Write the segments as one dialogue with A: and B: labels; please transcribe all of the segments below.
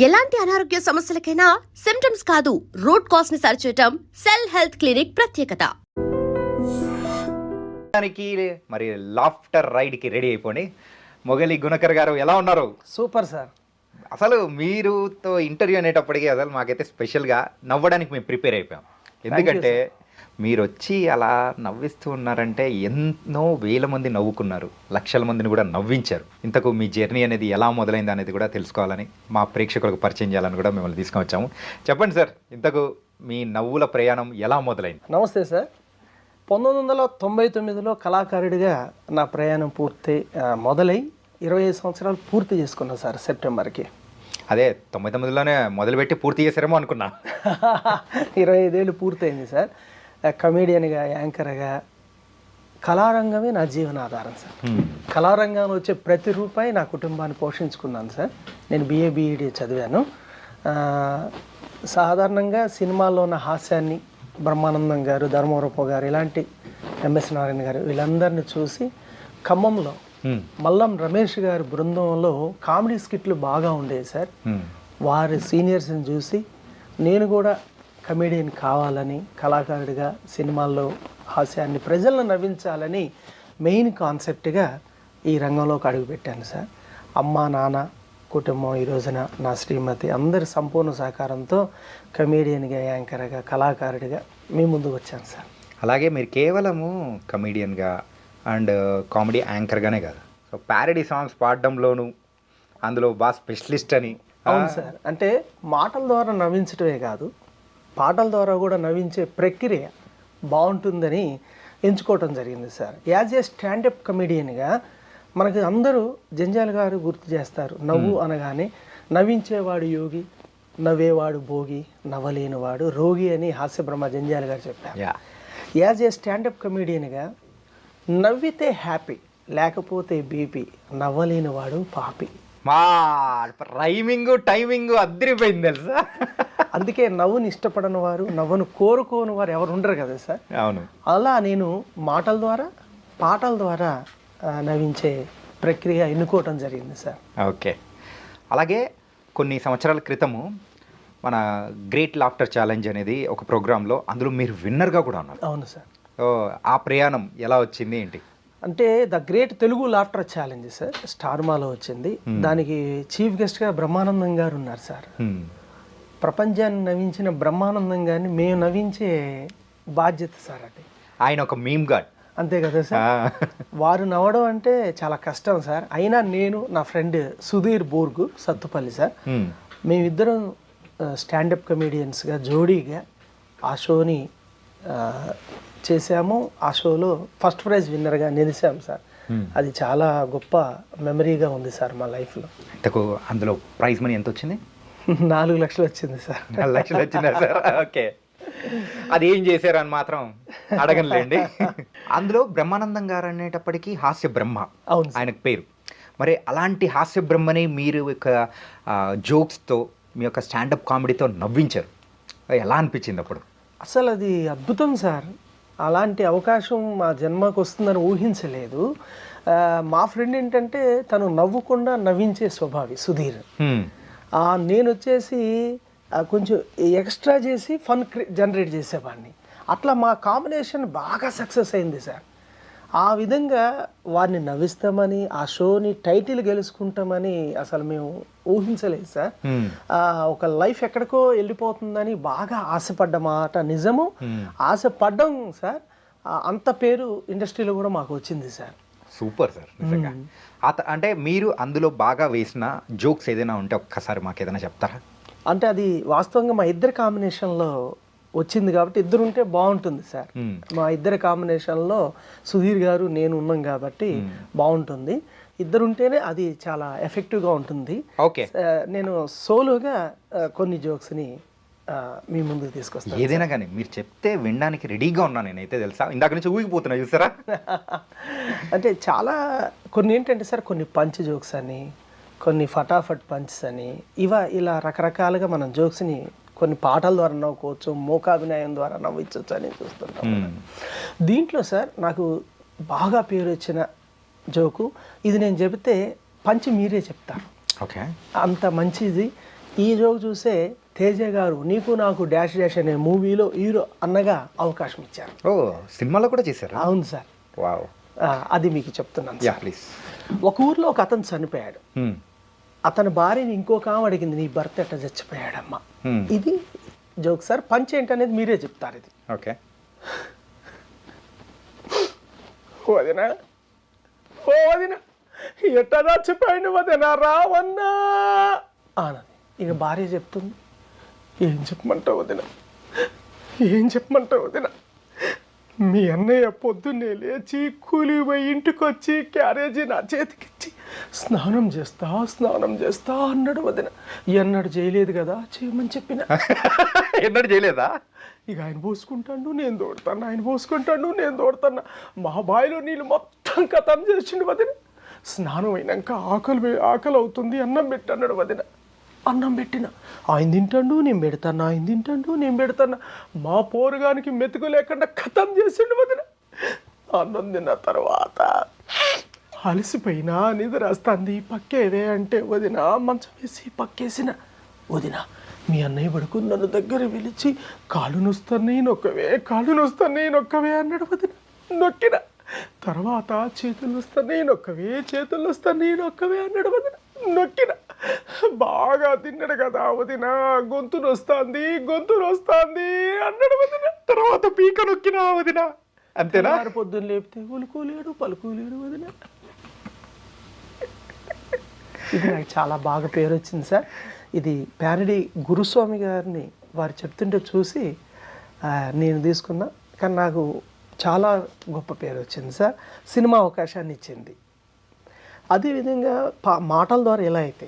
A: ఎలాంటి అనారోగ్య సమస్యలకైనా సిమ్టమ్స్ కాదు, రూట్ కాజ్ ని సరిచేయటం సెల్ హెల్త్ క్లినిక్ ప్రత్యేకత.
B: మరి లాఫ్టర్ రైడ్ కి రెడీ అయిపోండి. మొగలి గుణకర్ గారు ఎలా ఉన్నారు?
C: Super sir.
B: అసలు మీరుతో ఇంటర్వ్యూ అనేటప్పటికీ అసలు మాకైతే స్పెషల్గా నవ్వడానికి మేము ప్రిపేర్ అయిపోయాం. ఎందుకంటే మీరు వచ్చి అలా నవ్విస్తూ ఉన్నారంటే ఎన్నో వేల మంది నవ్వుకున్నారు, లక్షల మందిని కూడా నవ్వించారు. ఇంతకు మీ జర్నీ అనేది ఎలా మొదలైంది అనేది కూడా తెలుసుకోవాలని, మా ప్రేక్షకులకు పరిచయం చేయాలని కూడా మిమ్మల్ని తీసుకొచ్చాము. చెప్పండి సార్, ఇంతకు మీ నవ్వుల ప్రయాణం ఎలా మొదలైంది?
C: నమస్తే సార్. 1999లో కళాకారుడిగా నా ప్రయాణం మొదలై 25 సంవత్సరాలు పూర్తి చేసుకున్నాను సార్ సెప్టెంబర్కి.
B: అదే 99లోనే మొదలుపెట్టి పూర్తి చేశారేమో అనుకున్నా.
C: 25 ఏళ్ళు పూర్తయింది సార్. కమేడియన్గా, యాంకర్గా కళారంగమే నా జీవనాధారం సార్. కళారంగంలో వచ్చే ప్రతి రూపాయి నా కుటుంబాన్ని పోషించుకున్నాను సార్. నేను BA BEd చదివాను. సాధారణంగా సినిమాల్లో ఉన్న హాస్యాన్ని బ్రహ్మానందం గారు, ధర్మవరపు గారు, ఇలాంటి MS నారాయణ గారు వీళ్ళందరినీ చూసి ఖమ్మంలో మల్లం రమేష్ గారి బృందంలో కామెడీ స్కిట్లు బాగా ఉండేవి సార్. వారి సీనియర్స్ని చూసి నేను కూడా కమెడియన్ కావాలని, కళాకారుడిగా సినిమాల్లో హాస్యాన్ని ప్రజలను నవ్వించాలని మెయిన్ కాన్సెప్ట్గా ఈ రంగంలోకి అడుగుపెట్టాను సార్. అమ్మ, నాన్న, కుటుంబం, ఈ రోజున నా శ్రీమతి అందరి సంపూర్ణ సహకారంతో కమెడియన్గా, యాంకర్గా, కళాకారుడిగా మీ ముందుకు వచ్చాను సార్.
B: అలాగే మీరు కేవలము కమెడియన్గా అండ్ కామెడీ యాంకర్గానే కాదు, సో ప్యారడీ సాంగ్స్ పాడడంలోనూ అందులో బాగా స్పెషలిస్ట్ అని.
C: అవును సార్. అంటే మాటల ద్వారా నవ్వించడమే కాదు, పాటల ద్వారా కూడా నవ్వించే ప్రక్రియ బాగుంటుందని ఎంచుకోవటం జరిగింది సార్. యాజ్ ఏ స్టాండప్ కమెడియన్గా మనకి అందరూ జంజాల్ గారు గుర్తు చేస్తారు. నవ్వు అనగానే నవ్వించేవాడు యోగి, నవ్వేవాడు భోగి, నవ్వలేనివాడు రోగి అని హాస్యబ్రహ్మ జంజాల్ గారు చెప్పారు. యాజ్ ఏ స్టాండప్ కమెడియన్గా నవ్వితే హ్యాపీ, లేకపోతే బీపీ, నవ్వలేనివాడు పాపి.
B: మా రైమింగ్ టైమింగ్ అద్దరిపోయింది తెలుసా.
C: అందుకే నవ్వుని ఇష్టపడని వారు, నవ్వును కోరుకోని వారు ఎవరు ఉండరు కదా సార్.
B: అవును.
C: అలా నేను మాటల ద్వారా, పాటల ద్వారా నవ్వించే ప్రక్రియ ఎన్నుకోవటం జరిగింది సార్.
B: ఓకే. అలాగే కొన్ని సంవత్సరాల క్రితము మన గ్రేట్ లాఫ్టర్ ఛాలెంజ్ అనేది ఒక ప్రోగ్రాంలో, అందులో మీరు విన్నర్గా కూడా ఉన్నారు.
C: అవును సార్.
B: ఆ ప్రయాణం ఎలా వచ్చింది ఏంటి?
C: అంటే the great Telugu laughter challenge sir స్టార్మాలో వచ్చింది. దానికి చీఫ్ గెస్ట్గా బ్రహ్మానందం గారు ఉన్నారు సార్. ప్రపంచాన్ని నవ్వించిన బ్రహ్మానందం గారిని మేము నవ్వించే బాధ్యత సార్ అది.
B: ఆయన ఒక మీమ్ గాడ్,
C: అంతే కదా సార్. వారు నవ్వడం అంటే చాలా కష్టం సార్. అయినా నేను, నా ఫ్రెండ్ సుధీర్ బోర్గు సత్తుపల్లి సార్, మేమిద్దరం స్టాండప్ కమెడియన్స్గా జోడీగా ఆ షోని చేసాము. ఆ షోలో ఫస్ట్ ప్రైజ్ విన్నర్గా నిలిచాము సార్. అది చాలా గొప్ప మెమరీగా ఉంది సార్ మా లైఫ్లో.
B: అందులో ప్రైజ్ మనీ ఎంత వచ్చింది?
C: 4 లక్షలు వచ్చింది సార్.
B: 4 లక్షలు వచ్చిందా సార్? ఓకే. అది ఏం చేశారని మాత్రం అడగనులేండి. అందులో బ్రహ్మానందం గారు అనేటప్పటికీ హాస్య బ్రహ్మ,
C: అవును
B: ఆయనకు పేరు. మరి అలాంటి హాస్య బ్రహ్మని మీరు యొక్క జోక్స్తో, మీ యొక్క స్టాండప్ కామెడీతో నవ్వించారు. ఎలా అనిపించింది అప్పుడు?
C: అసలు అది అద్భుతం సార్. అలాంటి అవకాశం మా జన్మకు వస్తుందని ఊహించలేదు. మా ఫ్రెండ్ ఏంటంటే తను నవ్వకుండా నవ్వించే స్వభావి సుధీర్. నేను వచ్చేసి కొంచెం ఎక్స్ట్రా చేసి ఫన్ జనరేట్ చేసేవాడిని. అట్లా మా కాంబినేషన్ బాగా సక్సెస్ అయింది సార్. ఆ విధంగా వారిని నవ్విస్తామని, ఆ షోని టైటిల్ గెలుచుకుంటామని అసలు మేము ఊహించలేదు సార్. ఒక లైఫ్ ఎక్కడికో వెళ్ళిపోతుందని బాగా ఆశపడ్డ మాట నిజము. ఆశపడ్డం సార్. అంత పేరు ఇండస్ట్రీలో కూడా మాకు వచ్చింది సార్.
B: Super sir. నిజంగా అంటే మీరు అందులో బాగా వేసిన జోక్స్ ఏదైనా ఉంటే ఒక్కసారి మాకు ఏదైనా చెప్తారా?
C: అంటే అది వాస్తవంగా మా ఇద్దరి కాంబినేషన్లో వచ్చింది కాబట్టి ఇద్దరు ఉంటే బాగుంటుంది సార్. మా ఇద్దరి కాంబినేషన్లో సుధీర్ గారు, నేను ఉన్నాం కాబట్టి బాగుంటుంది. ఇద్దరు ఉంటేనే అది చాలా ఎఫెక్టివ్గా ఉంటుంది.
B: ఓకే.
C: నేను సోలోగా కొన్ని జోక్స్ని మీ ముందుకు తీసుకొస్తాను.
B: ఏదైనా కానీ మీరు చెప్తే వినడానికి రెడీగా ఉన్నాను నేనైతే, తెలుసా. ఇందాక నుంచి ఊగిపోతున్నా చూసారా.
C: అంటే చాలా కొన్ని ఏంటంటే సార్, కొన్ని పంచ్ జోక్స్ అని, కొన్ని ఫటాఫట్ పంచ్స్ అని, ఇలా రకరకాలుగా మనం జోక్స్ని కొన్ని పాటల ద్వారా నవ్వుకోవచ్చు, మూకాభినయం ద్వారా నవ్వించవచ్చు అని చూస్తుంటాం. దీంట్లో సార్ నాకు బాగా పేరు వచ్చిన జోకు ఇది. నేను చెబితే పంచి మీరే చెప్తారు.
B: ఓకే.
C: అంత మంచిది. ఈ జోక్ చూసే తేజ గారు నీకు నాకు డాష్ డాష్ అనే మూవీలో హీరో అన్నగా అవకాశం ఇచ్చారు.
B: ఓ సినిమాలో కూడా చేశారా?
C: అవును సార్.
B: వావ్.
C: అది మీకు చెప్తున్నాను
B: యా
C: సార్.
B: ప్లీజ్.
C: ఒక ఊర్లో ఒక అతను చనిపోయాడు. అతని భార్యని ఇంకొక ఆమె అడిగింది, నీ భర్త ఎట్లా చచ్చిపోయాడమ్మా. ఇది జోక్ సార్. పంచ్ ఏంటనేది మీరే చెప్తారు. ఇది
B: ఓకే.
C: వదినా, ఓ వదినా, ఎట్లా చచ్చిపోయాడు వదినా రావన్నా అన్నది. ఇక భార్య చెప్తుంది, ఏం చెప్పమంటావు వదినా, ఏం చెప్పమంటావు వదినా, మీ అన్నయ్య పొద్దున్నే లేచి కూలికి పోయి ఇంటికి వచ్చి క్యారేజీ నా చేతికిచ్చి స్నానం చేస్తా అన్నాడు వదిన. ఎన్నడు చేయలేదు కదా, చేయమని చెప్పిన.
B: ఎన్నడు చేయలేదా?
C: ఇక ఆయన పోసుకుంటాడు నేను తోడతాను, ఆయన పోసుకుంటాడు నేను తోడతాను. మా బావిలో నీళ్ళు మొత్తం కథం చేసిండు వదిన. స్నానం అయినాక ఆకలి అవుతుంది, అన్నం పెట్టన్నాడు వదిన. అన్నం పెట్టిన, ఆయన తింటాడు నేను పెడతాను, ఆయన తింటాడు నేను పెడతాను. మా పోరుగానికి మెతుకు లేకుండా కథం చేసిండు వదిన. అన్నం తిన్న తర్వాత అలసిపోయినా నిద్ర వస్తుంది, పక్కేవే అంటే వదిన మంచం వేసి పక్కేసిన. వదిన మీ అన్నయ్య పడుకుని నన్ను దగ్గర పిలిచి కాళ్ళు నొస్తాను నొక్కవే అన్నాడు వదిన. నొక్కిన తర్వాత చేతులు నొస్తాను నొక్కవే అన్నాడు వదిన. నొక్కిన బాగా తిన్నాడు కదా వదిన, గొంతు నొస్తాంది అన్నాడు వదిన.
B: తర్వాత పీక నొక్కినా వదిన. అంతేనా?
C: పొద్దున్న లేపితే ఉలుకోలేడు పలుకోలేడు వదిన. ఇది నాకు చాలా బాగా పేరు వచ్చింది సార్. ఇది ప్యారడీ గురుస్వామి గారిని వారు చెప్తుంటే చూసి నేను తీసుకున్నా. కానీ నాకు చాలా గొప్ప పేరు వచ్చింది సార్. సినిమా అవకాశాన్ని ఇచ్చింది. అదేవిధంగా మాటల ద్వారా ఎలా అయితే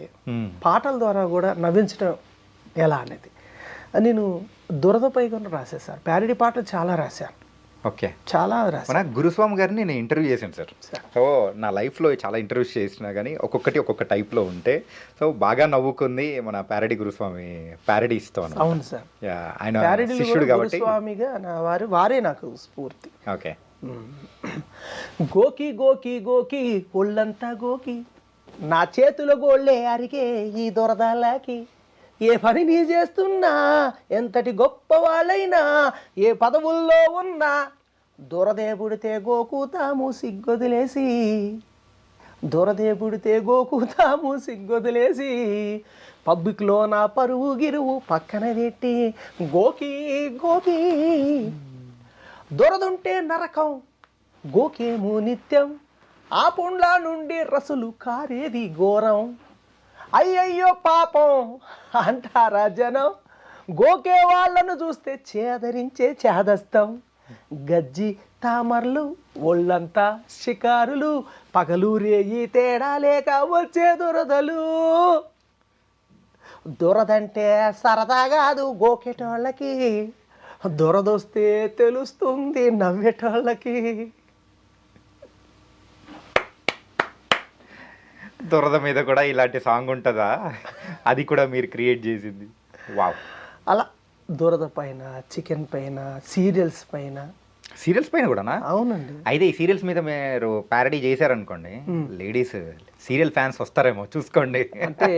C: పాటల ద్వారా కూడా నవ్వించడం ఎలా అనేది నేను దురదపై కూడా రాశాను సార్. ప్యారడీ పాటలు చాలా రాశాను.
B: ఓకే.
C: చాలా రాశాను.
B: మన గురుస్వామి గారిని నేను ఇంటర్వ్యూ చేశాను సార్. సో నా లైఫ్లో చాలా ఇంటర్వ్యూస్ చేసినా కానీ ఒక్కొక్క టైప్లో ఉంటే సో బాగా నవ్వుకుంది మన ప్యారడీ గురుస్వామి ప్యారడీ ఇస్తాను.
C: అవును సార్.
B: ఆయన శిష్యుడు కాబట్టి
C: గురుస్వామిగా వారే నాకు స్ఫూర్తి.
B: ఓకే.
C: గోకి గోకి గోకి ఒళ్ళంతా గోకి, నా చేతుల గోళ్ళే అరిగే ఈ దొరదలాకి, ఏ పని నీ చేస్తున్నా ఎంతటి గొప్ప వాళ్ళైనా ఏ పదవుల్లో ఉన్నా దొరదేపుడితే గోకుతాము సిగ్గొదిలేసి పబ్లిక్లో నా పరువు గిరువు పక్కన పెట్టి గోకి గోకి. దొరదుంటే నరకం గోకేమో నిత్యం, ఆ పుండ్ల నుండి రసులు కారేది ఘోరం. అయ్యయ్యో పాపం అంటారా జనం, గోకే వాళ్ళను చూస్తే చేదరించే చేదస్తం. గజ్జి తామర్లు ఒళ్ళంతా షికారులు, పగలు రేయి తేడా లేక వచ్చే దురదలు. దురదంటే సరదా కాదు గోకేటోళ్ళకి, దురదొస్తే తెలుస్తుంది నవ్వేటోళ్ళకి.
B: దురద మీద కూడా ఇలాంటి సాంగ్ ఉంటుందా? అది కూడా మీరు క్రియేట్ చేసింది. వావ్.
C: అలా దురద పైన, చికెన్ పైన, సీరియల్స్ పైన కూడానా? అవునండి.
B: అయితే ఈ సీరియల్స్ మీద మీరు ప్యారడీ చేశారనుకోండి, లేడీస్ సీరియల్ ఫ్యాన్స్ వస్తారేమో చూసుకోండి.
C: అంటే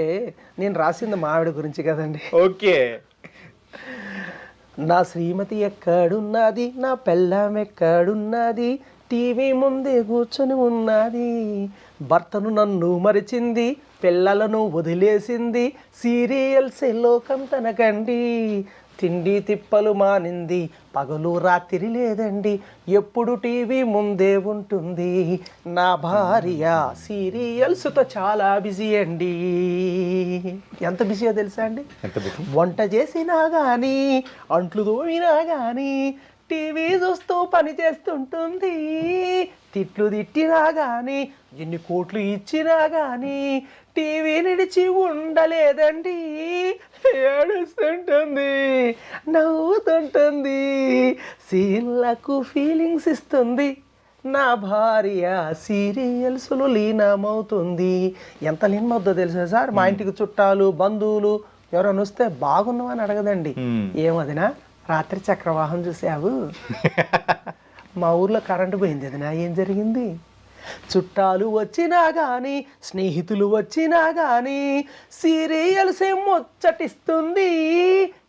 C: నేను రాసింది మా ఆవిడ గురించి కదండి.
B: ఓకే.
C: నా శ్రీమతి ఎక్కడున్నది, నా పెళ్ళాం ఎక్కడున్నది, టీవీ ముందే కూర్చొని ఉన్నది, భర్తను నన్ను మరిచింది, పిల్లలను వదిలేసింది, సీరియల్సే లోకం తనకండి, తిండి తిప్పలు మానింది, పగలు రాత్రి లేదండి, ఎప్పుడు టీవీ ముందే ఉంటుంది, నా భార్య సీరియల్స్తో చాలా బిజీ అండి. ఎంత బిజీయో తెలుసా అండి? వంట చేసినా కానీ, అంట్లు తోమినా కానీ టీవీ చూస్తూ పని చేస్తుంటుంది, తిట్లు తిట్టినా కానీ, ఎన్ని కోట్లు ఇచ్చినా కానీ టీవీ నిడిచి ఉండలేదండి. ఏడుస్తుంటుంది, నవ్వుతుంటుంది, సీన్లకు ఫీలింగ్స్ ఇస్తుంది, నా భార్య సీరియల్స్లో లీనమవుతుంది. ఎంత లీనమవుతుందో తెలుసా సార్? మా ఇంటికి చుట్టాలు బంధువులు ఎవరైనా వస్తే బాగున్నామని అడగదండి. ఏమదినా రాత్రి చక్రవాహం చూసావు, మా ఊర్లో కరెంటు పోయింది, అదినా ఏం జరిగింది, చుట్టాలు వచ్చినా గాని స్నేహితులు వచ్చినా గాని సీరియల్సే ముచ్చటిస్తుంది.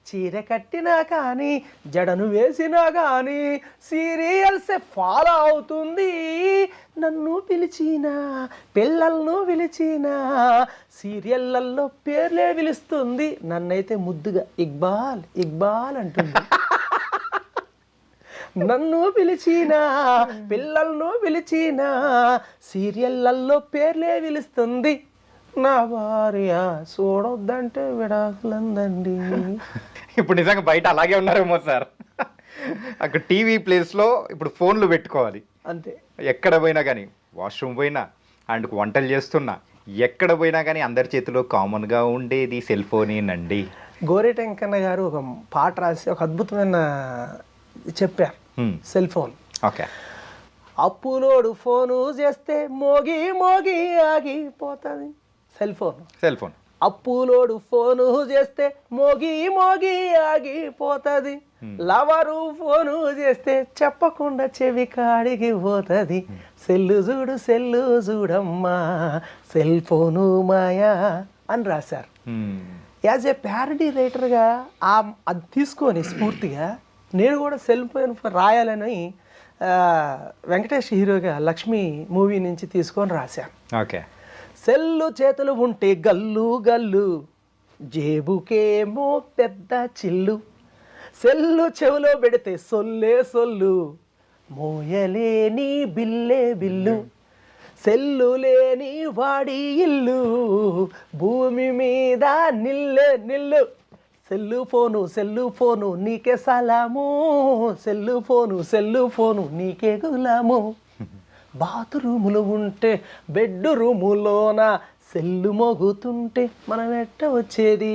C: చీర కట్టినా కానీ జడను వేసినా కానీ సీరియల్సే ఫాలో అవుతుంది. నన్ను పిలిచినా పిల్లలను పిలిచినా సీరియళ్ళల్లో పేర్లే పిలుస్తుంది. నన్నైతే ముద్దుగా ఇక్బాల్ ఇక్బాల్ అంటుంది. నన్ను పిలిచినా పిల్లలను పిలిచినా సీరియళ్ళల్లో పేర్లే పిలుస్తుంది. నా భార్య చూడొద్దంటే విడాకులందండి.
B: ఇప్పుడు నిజంగా బయట అలాగే ఉన్నారేమో సార్. అక్కడ టీవీ ప్లేస్లో ఇప్పుడు ఫోన్లు పెట్టుకోవాలి
C: అంతే.
B: ఎక్కడ పోయినా కానీ, వాష్రూమ్ పోయినా అండ్ వంటలు చేస్తున్నా, ఎక్కడ పోయినా కానీ అందరి చేతిలో కామన్గా ఉండేది సెల్ ఫోనేనండి.
C: గోరేటెంకన్న గారు ఒక పాట రాసి ఒక అద్భుతమైన చెప్పారు. Cell phone.
B: ఓకే.
C: అప్పులోడు ఫోను చేస్తే మోగి మోగి ఆగిపోతుంది. Cell phone.
B: Cell phone.
C: అప్పులోడు ఫోను చేస్తే మోగి మోగి ఆగిపోతుంది. లవరు ఫోను చేస్తే చెప్పకుండా చెవి కాడికి పోతుంది. సెల్లు చూడు సెల్లు చూడమ్మా సెల్ ఫోను మాయా అని రాశారు. యాజ్ ఏ ప్యారడీ రైటర్గా అది తీసుకొని స్ఫూర్తిగా నేను కూడా సెల్ ఫోన్ రాయాలని వెంకటేష్ హీరోగా లక్ష్మి మూవీ నుంచి తీసుకొని రాశాను.
B: ఓకే.
C: సెల్లు చేతులు ఉంటే గల్లు గల్లు, జేబుకేమో పెద్ద చిల్లు. సెల్లు చెవులో పెడితే సొల్లే సొల్లు, మోయలేని బిల్లే బిల్లు. సెల్లు లేని వాడి ఇల్లు, భూమి మీద నిల్లే నిల్లు. సెల్లు ఫోను నీకే సలాము, సెల్లు ఫోను నీకే గులాము. బాత్రూములు ఉంటే బెడ్ రూములోన సెల్లు మోగుతుంటే మనం ఎట్ట వచ్చేది.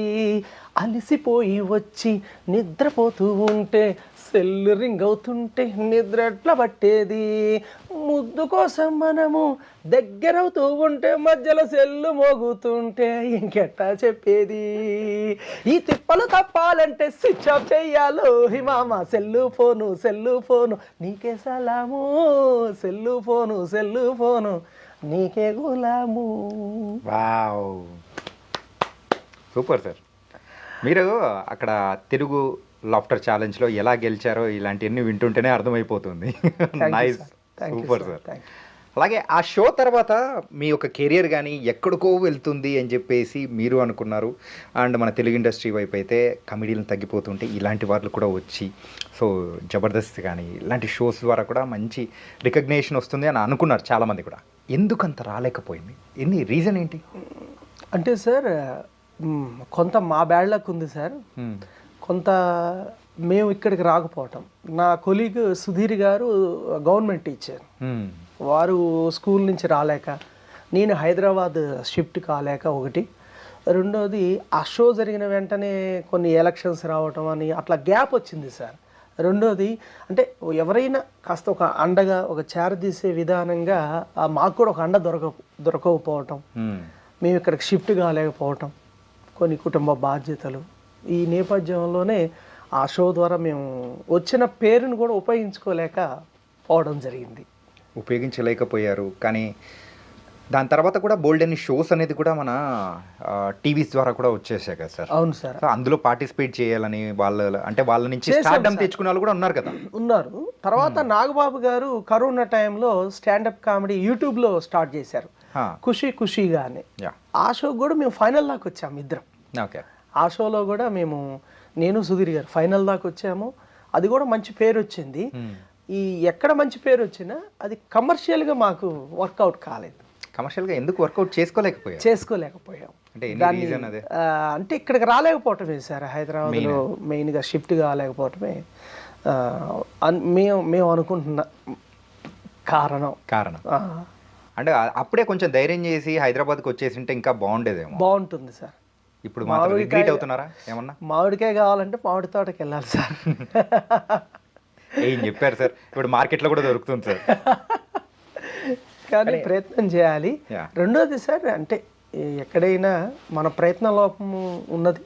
C: అలసిపోయి వచ్చి నిద్రపోతూ ఉంటే సెల్లు రింగ్ అవుతుంటే నిద్ర ఎట్లా పట్టేది. ముద్దు కోసం మనము దగ్గరవుతూ ఉంటే మధ్యలో సెల్లు మోగుతుంటే ఇంకెట్టా చెప్పేది. ఈ తిప్పలు తప్పాలంటే స్విచ్ ఆఫ్ చెయ్యాలో హిమామ. సెల్లు ఫోను నీకే సలాము, సెల్లు ఫోను నీకే గులాము.
B: Wow, super sir. మీరు అక్కడ తెలుగు లాఫ్టర్ ఛాలెంజ్లో ఎలా గెలిచారో ఇలాంటివన్నీ వింటుంటేనే అర్థమైపోతుంది. Nice, super sir. అలాగే ఆ షో తర్వాత మీ యొక్క కెరియర్ కానీ ఎక్కడికో వెళ్తుంది అని చెప్పేసి మీరు అనుకున్నారు. అండ్ మన తెలుగు ఇండస్ట్రీ వైపు అయితే కమెడీలను తగ్గిపోతుంటే ఇలాంటి వాళ్ళు కూడా వచ్చి సో జబర్దస్త్ కానీ ఇలాంటి షోస్ ద్వారా కూడా మంచి రికగ్నేషన్ వస్తుంది అని అనుకున్నారు చాలామంది కూడా. ఎందుకంత రాలేకపోయింది? రీజన్ ఏంటి
C: అంటే సార్, కొంత మా బ్యాడ్ లక్ ఉంది సార్, కొంత మేము ఇక్కడికి రాకపోవటం. నా కొలీగ్ సుధీర్ గారు గవర్నమెంట్ టీచర్, వారు స్కూల్ నుంచి రాలేక, నేను హైదరాబాద్ షిఫ్ట్ కాలేక ఒకటి. రెండోది ఆ షో జరిగిన వెంటనే కొన్ని ఎలక్షన్స్ రావటం అని అట్లా గ్యాప్ వచ్చింది సార్. రెండోది అంటే ఎవరైనా కాస్త ఒక అండగా ఒక చేరదీసే విధానంగా మాకు కూడా ఒక అండ దొరకకపోవటం, మేము ఇక్కడికి షిఫ్ట్ కాలేకపోవటం, కొన్ని కుటుంబ బాధ్యతలు, ఈ నేపథ్యంలోనే ఆ షో ద్వారా మేము వచ్చిన పేరును కూడా ఉపయోగించుకోలేకపోవడం జరిగింది.
B: ఉపయోగించలేకపోయారు. కానీ దాని తర్వాత కూడా బోల్డ్ అని షోస్ అనేది కూడా మన టీవీస్ ద్వారా కూడా వచ్చేసాయి కదా సార్.
C: అవును సార్.
B: అందులో పార్టిసిపేట్ చేయాలని వాళ్ళ నుంచి స్టార్డమ్ తెచ్చుకునే వాళ్ళు కూడా ఉన్నారు కదా.
C: ఉన్నారు. తర్వాత నాగబాబు గారు కరోనా టైంలో స్టాండప్ కామెడీ యూట్యూబ్లో స్టార్ట్ చేశారు, ఖుషీగా అని. ఆ షో కూడా మేము ఫైనల్ దాకా వచ్చాము ఇద్దరం.
B: ఓకే.
C: ఆ షోలో కూడా నేను సుధీర్ గారు ఫైనల్ దాకా వచ్చాము. అది కూడా మంచి పేరు వచ్చింది. ఈ ఎక్కడ మంచి పేరు వచ్చినా అది కమర్షియల్గా మాకు వర్కౌట్ కాలేదు.
B: కమర్షియల్గా ఎందుకు వర్కౌట్
C: చేసుకోలేకపోయాం అంటే ఇక్కడికి రాలేకపోవటమే సార్. హైదరాబాద్లో మెయిన్గా షిఫ్ట్ కాలేకపోవటమే మేము అనుకుంటున్న కారణం.
B: అంటే అప్పుడే కొంచెం ధైర్యం చేసి హైదరాబాద్కి వచ్చేసింటే ఇంకా బాగుండేదేమో.
C: బాగుంటుంది సార్.
B: ఇప్పుడు మాత్రం రిగ్రెట్ అవుతున్నారా ఏమన్నా?
C: మామిడికాయ కావాలంటే మామిడి తోటకి వెళ్ళాలి సార్.
B: ఏం చెప్పారు సార్, ఇప్పుడు మార్కెట్లో కూడా దొరుకుతుంది సార్.
C: కానీ ప్రయత్నం చేయాలి. రెండోది సార్, అంటే ఎక్కడైనా మన ప్రయత్న లోపము ఉన్నది.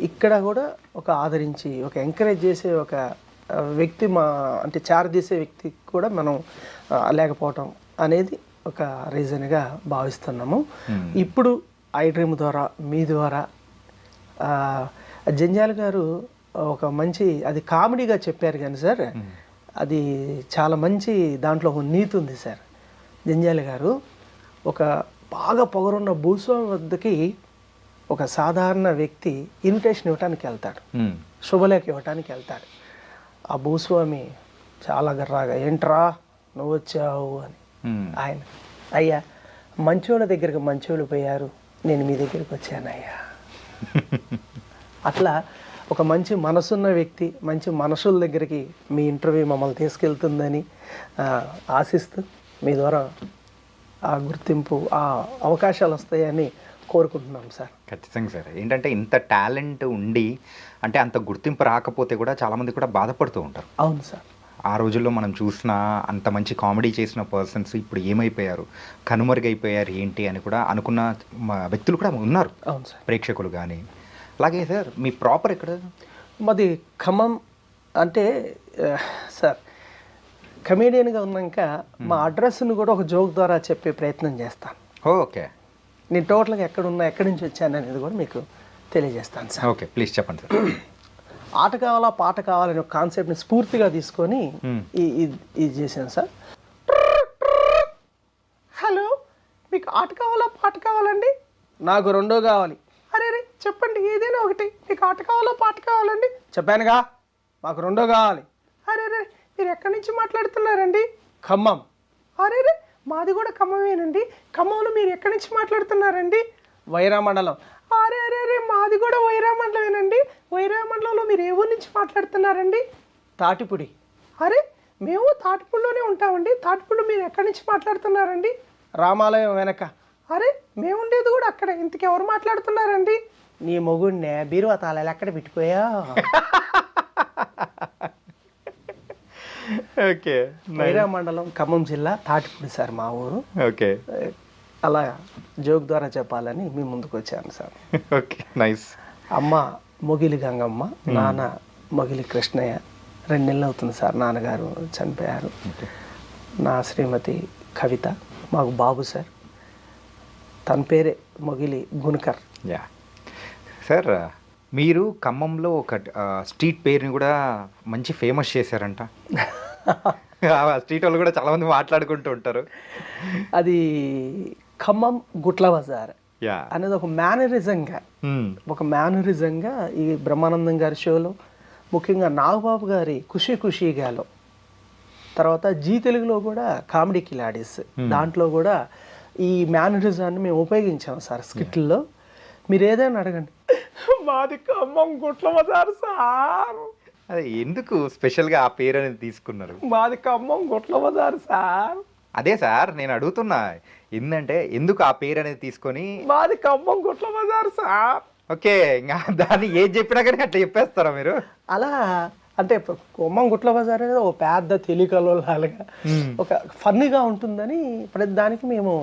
C: ఇక్కడ కూడా ఒక ఆదరించి ఒక ఎంకరేజ్ చేసే ఒక వ్యక్తి అంటే చారదీసే వ్యక్తి కూడా మనం లేకపోవటం అనేది ఒక రీజన్గా భావిస్తున్నాము. ఇప్పుడు ఐ డ్రీమ్ ద్వారా మీ ద్వారా జంజాల గారు ఒక మంచి, అది కామెడీగా చెప్పారు కానీ సార్, అది చాలా మంచి, దాంట్లో ఒక నీతి ఉంది సార్. జంజాల గారు ఒక బాగా పొగరున్న భూస్వామి వద్దకి ఒక సాధారణ వ్యక్తి ఇన్విటేషన్ ఇవ్వడానికి వెళ్తాడు, శుభలేఖ ఇవ్వటానికి వెళ్తాడు. ఆ భూస్వామి చాలా గర్రాగా, ఏంట్రా నువ్వు వచ్చావు అని. ఆయన, అయ్యా మంచోళ్ళ దగ్గరికి మంచోళ్ళు పోయారు, నేను మీ దగ్గరికి వచ్చాను అయ్యా. అట్లా ఒక మంచి మనసున్న వ్యక్తి మంచి మనుషుల దగ్గరికి మీ ఇంటర్వ్యూ మమ్మల్ని తీసుకెళ్తుందని ఆశిస్తూ మీ ద్వారా ఆ గుర్తింపు, ఆ అవకాశాలు వస్తాయని కోరుకుంటున్నాం సార్.
B: ఖచ్చితంగా సార్. ఏంటంటే ఇంత టాలెంట్ ఉండి అంటే అంత గుర్తింపు రాకపోతే కూడా చాలామంది కూడా బాధపడుతూ ఉంటారు.
C: అవును సార్.
B: ఆ రోజుల్లో మనం చూసిన అంత మంచి కామెడీ చేసిన పర్సన్స్ ఇప్పుడు ఏమైపోయారు, కనుమరుగైపోయారు ఏంటి అని కూడా అనుకున్న వ్యక్తులు కూడా ఉన్నారు.
C: అవును సార్.
B: ప్రేక్షకులు కానీ. అలాగే సార్ మీ ప్రాపర్ ఎక్కడ?
C: మాది ఖమ్మం. అంటే సార్ కమేడియన్గా ఉన్నాక మా అడ్రస్ను కూడా ఒక జోక్ ద్వారా చెప్పే ప్రయత్నం చేస్తాను.
B: ఓకే.
C: నేను టోటల్గా ఎక్కడున్నా, ఎక్కడి నుంచి వచ్చాను అనేది కూడా మీకు తెలియజేస్తాను సార్.
B: ఓకే, ప్లీజ్ చెప్పండి సార్.
C: ఆట కావాలా పాట కావాలనే ఒక కాన్సెప్ట్ని స్ఫూర్తిగా తీసుకొని ఇది చేశాను సార్. హలో, మీకు ఆట కావాలా పాట కావాలండి? నాకు రెండో కావాలి. అరే రే చెప్పండి, ఏదైనా ఒకటి. మీకు ఆట కావాలా పాట కావాలండి? చెప్పానుగా, మాకు రెండో కావాలి. అరే రే మీరు ఎక్కడి నుంచి మాట్లాడుతున్నారండి? ఖమ్మం. అరే రే మాది కూడా ఖమ్మమేనండి. ఖమ్మంలో మీరు ఎక్కడి నుంచి మాట్లాడుతున్నారండి? వైరా మండలం. అరే అరే అరే మాది కూడా వైరా మండలమేనండి. వైరా మండలంలో మీరు ఏ ఊరు నుంచి మాట్లాడుతున్నారండి? తాటిపూడి. అరే మేము తాటిపూడిలోనే ఉంటామండి. తాటిపూడిలో మీరు ఎక్కడి నుంచి మాట్లాడుతున్నారండి? రామాలయం వెనక. అరే మేము ఉండేది కూడా అక్కడ. ఇంతకు ఎవరు మాట్లాడుతున్నారండి? నీ మొగుడినే బీరువా తాళాలు ఎక్కడ పెట్టిపోయా?
B: ఓకే.
C: వైరా మండలం, ఖమ్మం జిల్లా, తాటిపూడి సార్ మా ఊరు.
B: ఓకే.
C: అలా జోక్ ద్వారా చెప్పాలని మీ ముందుకు వచ్చాను సార్.
B: Okay, nice.
C: అమ్మ మొగిలి గంగమ్మ, నాన్న మొగిలి కృష్ణయ్య. 2 నెలలు అవుతుంది సార్ నాన్నగారు చనిపోయారు. నా శ్రీమతి కవిత. మాకు బాబు సార్, తన పేరే మొగిలి గుణకర్.
B: యా సార్, మీరు ఖమ్మంలో ఒక స్ట్రీట్ పేరుని కూడా మంచి ఫేమస్ చేశారంట. ఆ స్ట్రీట్ వాళ్ళు కూడా చాలామంది మాట్లాడుకుంటూ ఉంటారు.
C: అది ఖమ్మం గుట్ల బజార్
B: యా
C: అనేది ఒక మేనరిజంగా ఈ బ్రహ్మానందం గారి షోలో, ముఖ్యంగా నాగబాబు గారి ఖుషీ ఖుషీగాలో, తర్వాత జీ తెలుగులో కూడా కామెడీ కిలాడీస్, దాంట్లో కూడా ఈ మేనరిజాన్ని మేము ఉపయోగించాము సార్ స్కిట్లో. మీరు ఏదైనా అడగండి, మాది ఖమ్మం గుట్ల బజార్ సార్.
B: అదే ఎందుకు స్పెషల్గా ఆ పేరు అనేది తీసుకున్నారు?
C: మాది ఖమ్మం గుట్ల బజార్ సార్.
B: అదే సార్ నేను అడుగుతున్నా, ఏంటంటే ఎందుకు ఆ పేరు అనేది తీసుకొని?
C: మాది ఖమ్మం గుట్ల బజార్ సార్.
B: ఓకే, ఇంకా దాన్ని ఏది చెప్పినా కానీ అట్లా చెప్పేస్తారా మీరు?
C: అలా అంటే ఖమ్మం గుట్ల బజార్ అనేది ఒక పెద్ద తెలికలుగా ఒక ఫన్నీగా ఉంటుందని ప్రతి దానికి మేము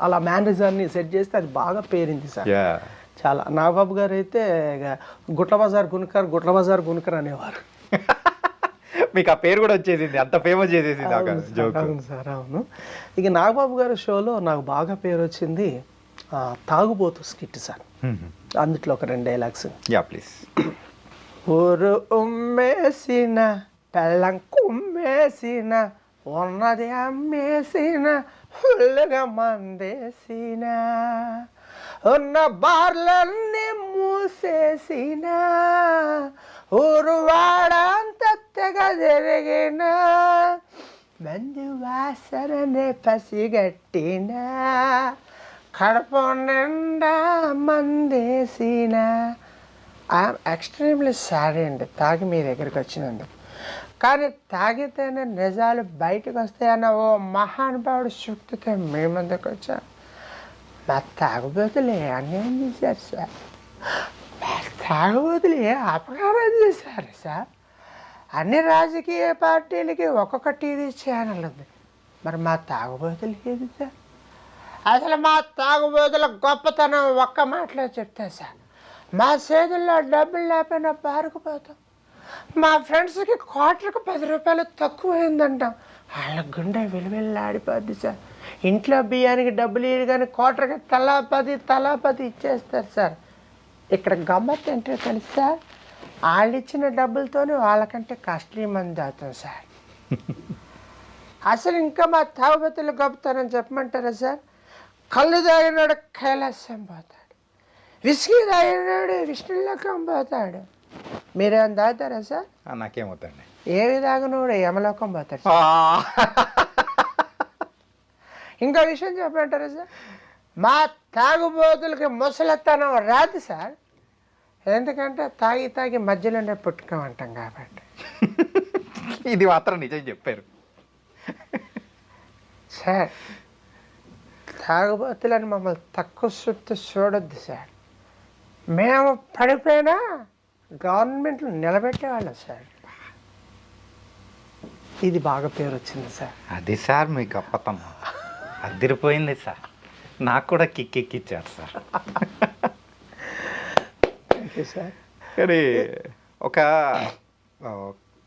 C: అలా మేనరిజాన్ని సెట్ చేస్తే అది బాగా పేరింది సార్. చాలా. నాగబాబు గారు అయితే గుట్ల బజార్ గుణకర్ అనేవారు.
B: మీకు ఆ పేరు కూడా వచ్చేసింది, అంత ఫేమస్ చేసేసింది.
C: అవును సార్, అవును. ఇక నాగబాబు గారి షోలో నాకు బాగా పేరు వచ్చింది తాగుబోతు స్కిట్ సార్. అందుట్లో ఒక 2 డైలాగ్స్.
B: Yeah please.
C: ఊరు ఉమ్మేసిన పెళ్ళం కుమ్మేసిన ఉన్నది అమ్మేసిన ఫుల్గా మందేసిన ఉన్న బార్లన్నీ మూసేసిన ఊరు వాడంత తెగ జరిగిన మందు వాసననే పసిగట్టిన కడప నిండా మందేసిన. ఐఎమ్ ఎక్స్ట్రీమ్లీ సారీ అండి తాగి మీ దగ్గరికి వచ్చినందుకు. కానీ తాగితేనే నిజాలు బయటకు వస్తాయన్న ఓ మహానుభావుడు శక్తితో మీ ముందుకు వచ్చాను. మా తాగుబోతులు ఏ అన్యాయం చేశారు సార్? మా తాగుబోతులు ఏ అపకారం చేశారు సార్? అన్ని రాజకీయ పార్టీలకి ఒక్కొక్క టీవీ ఛానల్ ఉంది, మరి మా తాగుబోతులు ఏది సార్? అసలు మా తాగుబోతుల గొప్పతనం ఒక్క మాటలో చెప్తా సార్. మా చేతుల్లో డబ్బులు లేకపోయినా పారుకుపోతాం. మా ఫ్రెండ్స్కి క్వార్టర్కి 10 రూపాయలు తక్కువైందంటాం, వాళ్ళ గుండె విలువెల్లాడిపోద్ది సార్. ఇంట్లో బియ్యానికి డబ్బులు ఇయ్యరు కానీ క్వార్టర్కి తలా పది ఇచ్చేస్తారు సార్. ఇక్కడ గమ్మత్ ఏంటో తెలుసా, వాళ్ళు ఇచ్చిన డబ్బులతోనే వాళ్ళకంటే కాస్ట్లీ మంది తాగుతాం సార్. అసలు ఇంకా మా తాగుబతులు గొప్పతనం చెప్పమంటారా సార్? కళ్ళు తాగినాడు కైలాసం పోతాడు, విస్కీ తాగినాడు విష్ణులోకం పోతాడు. మీరేమైనా తాగుతారా సార్?
B: నాకేమవుతాండి.
C: ఏవి తాగినోడు యమలోకం పోతాడు. ఇంకో విషయం చెప్పమంటారా సార్? మా తాగుబోతులకి ముసలితనం రాదు సార్. ఎందుకంటే తాగి మధ్యలోనే పుట్టుకోమంటాం కాబట్టి.
B: ఇది మాత్రం నిజం చెప్పారు
C: సార్. తాగుబోతులని మమ్మల్ని తక్కువ సుత్తు చూడొద్దు సార్. మేము పడిపోయినా గవర్నమెంట్లు నిలబెట్టేవాళ్ళం సార్. ఇది బాగా పేరు వచ్చింది సార్.
B: అది సార్ మీ గొప్పతనం అదిరిపోయింది సార్. నాకు కూడా కిక్కెక్కిచ్చారు సార్.
C: సార్
B: కానీ ఒక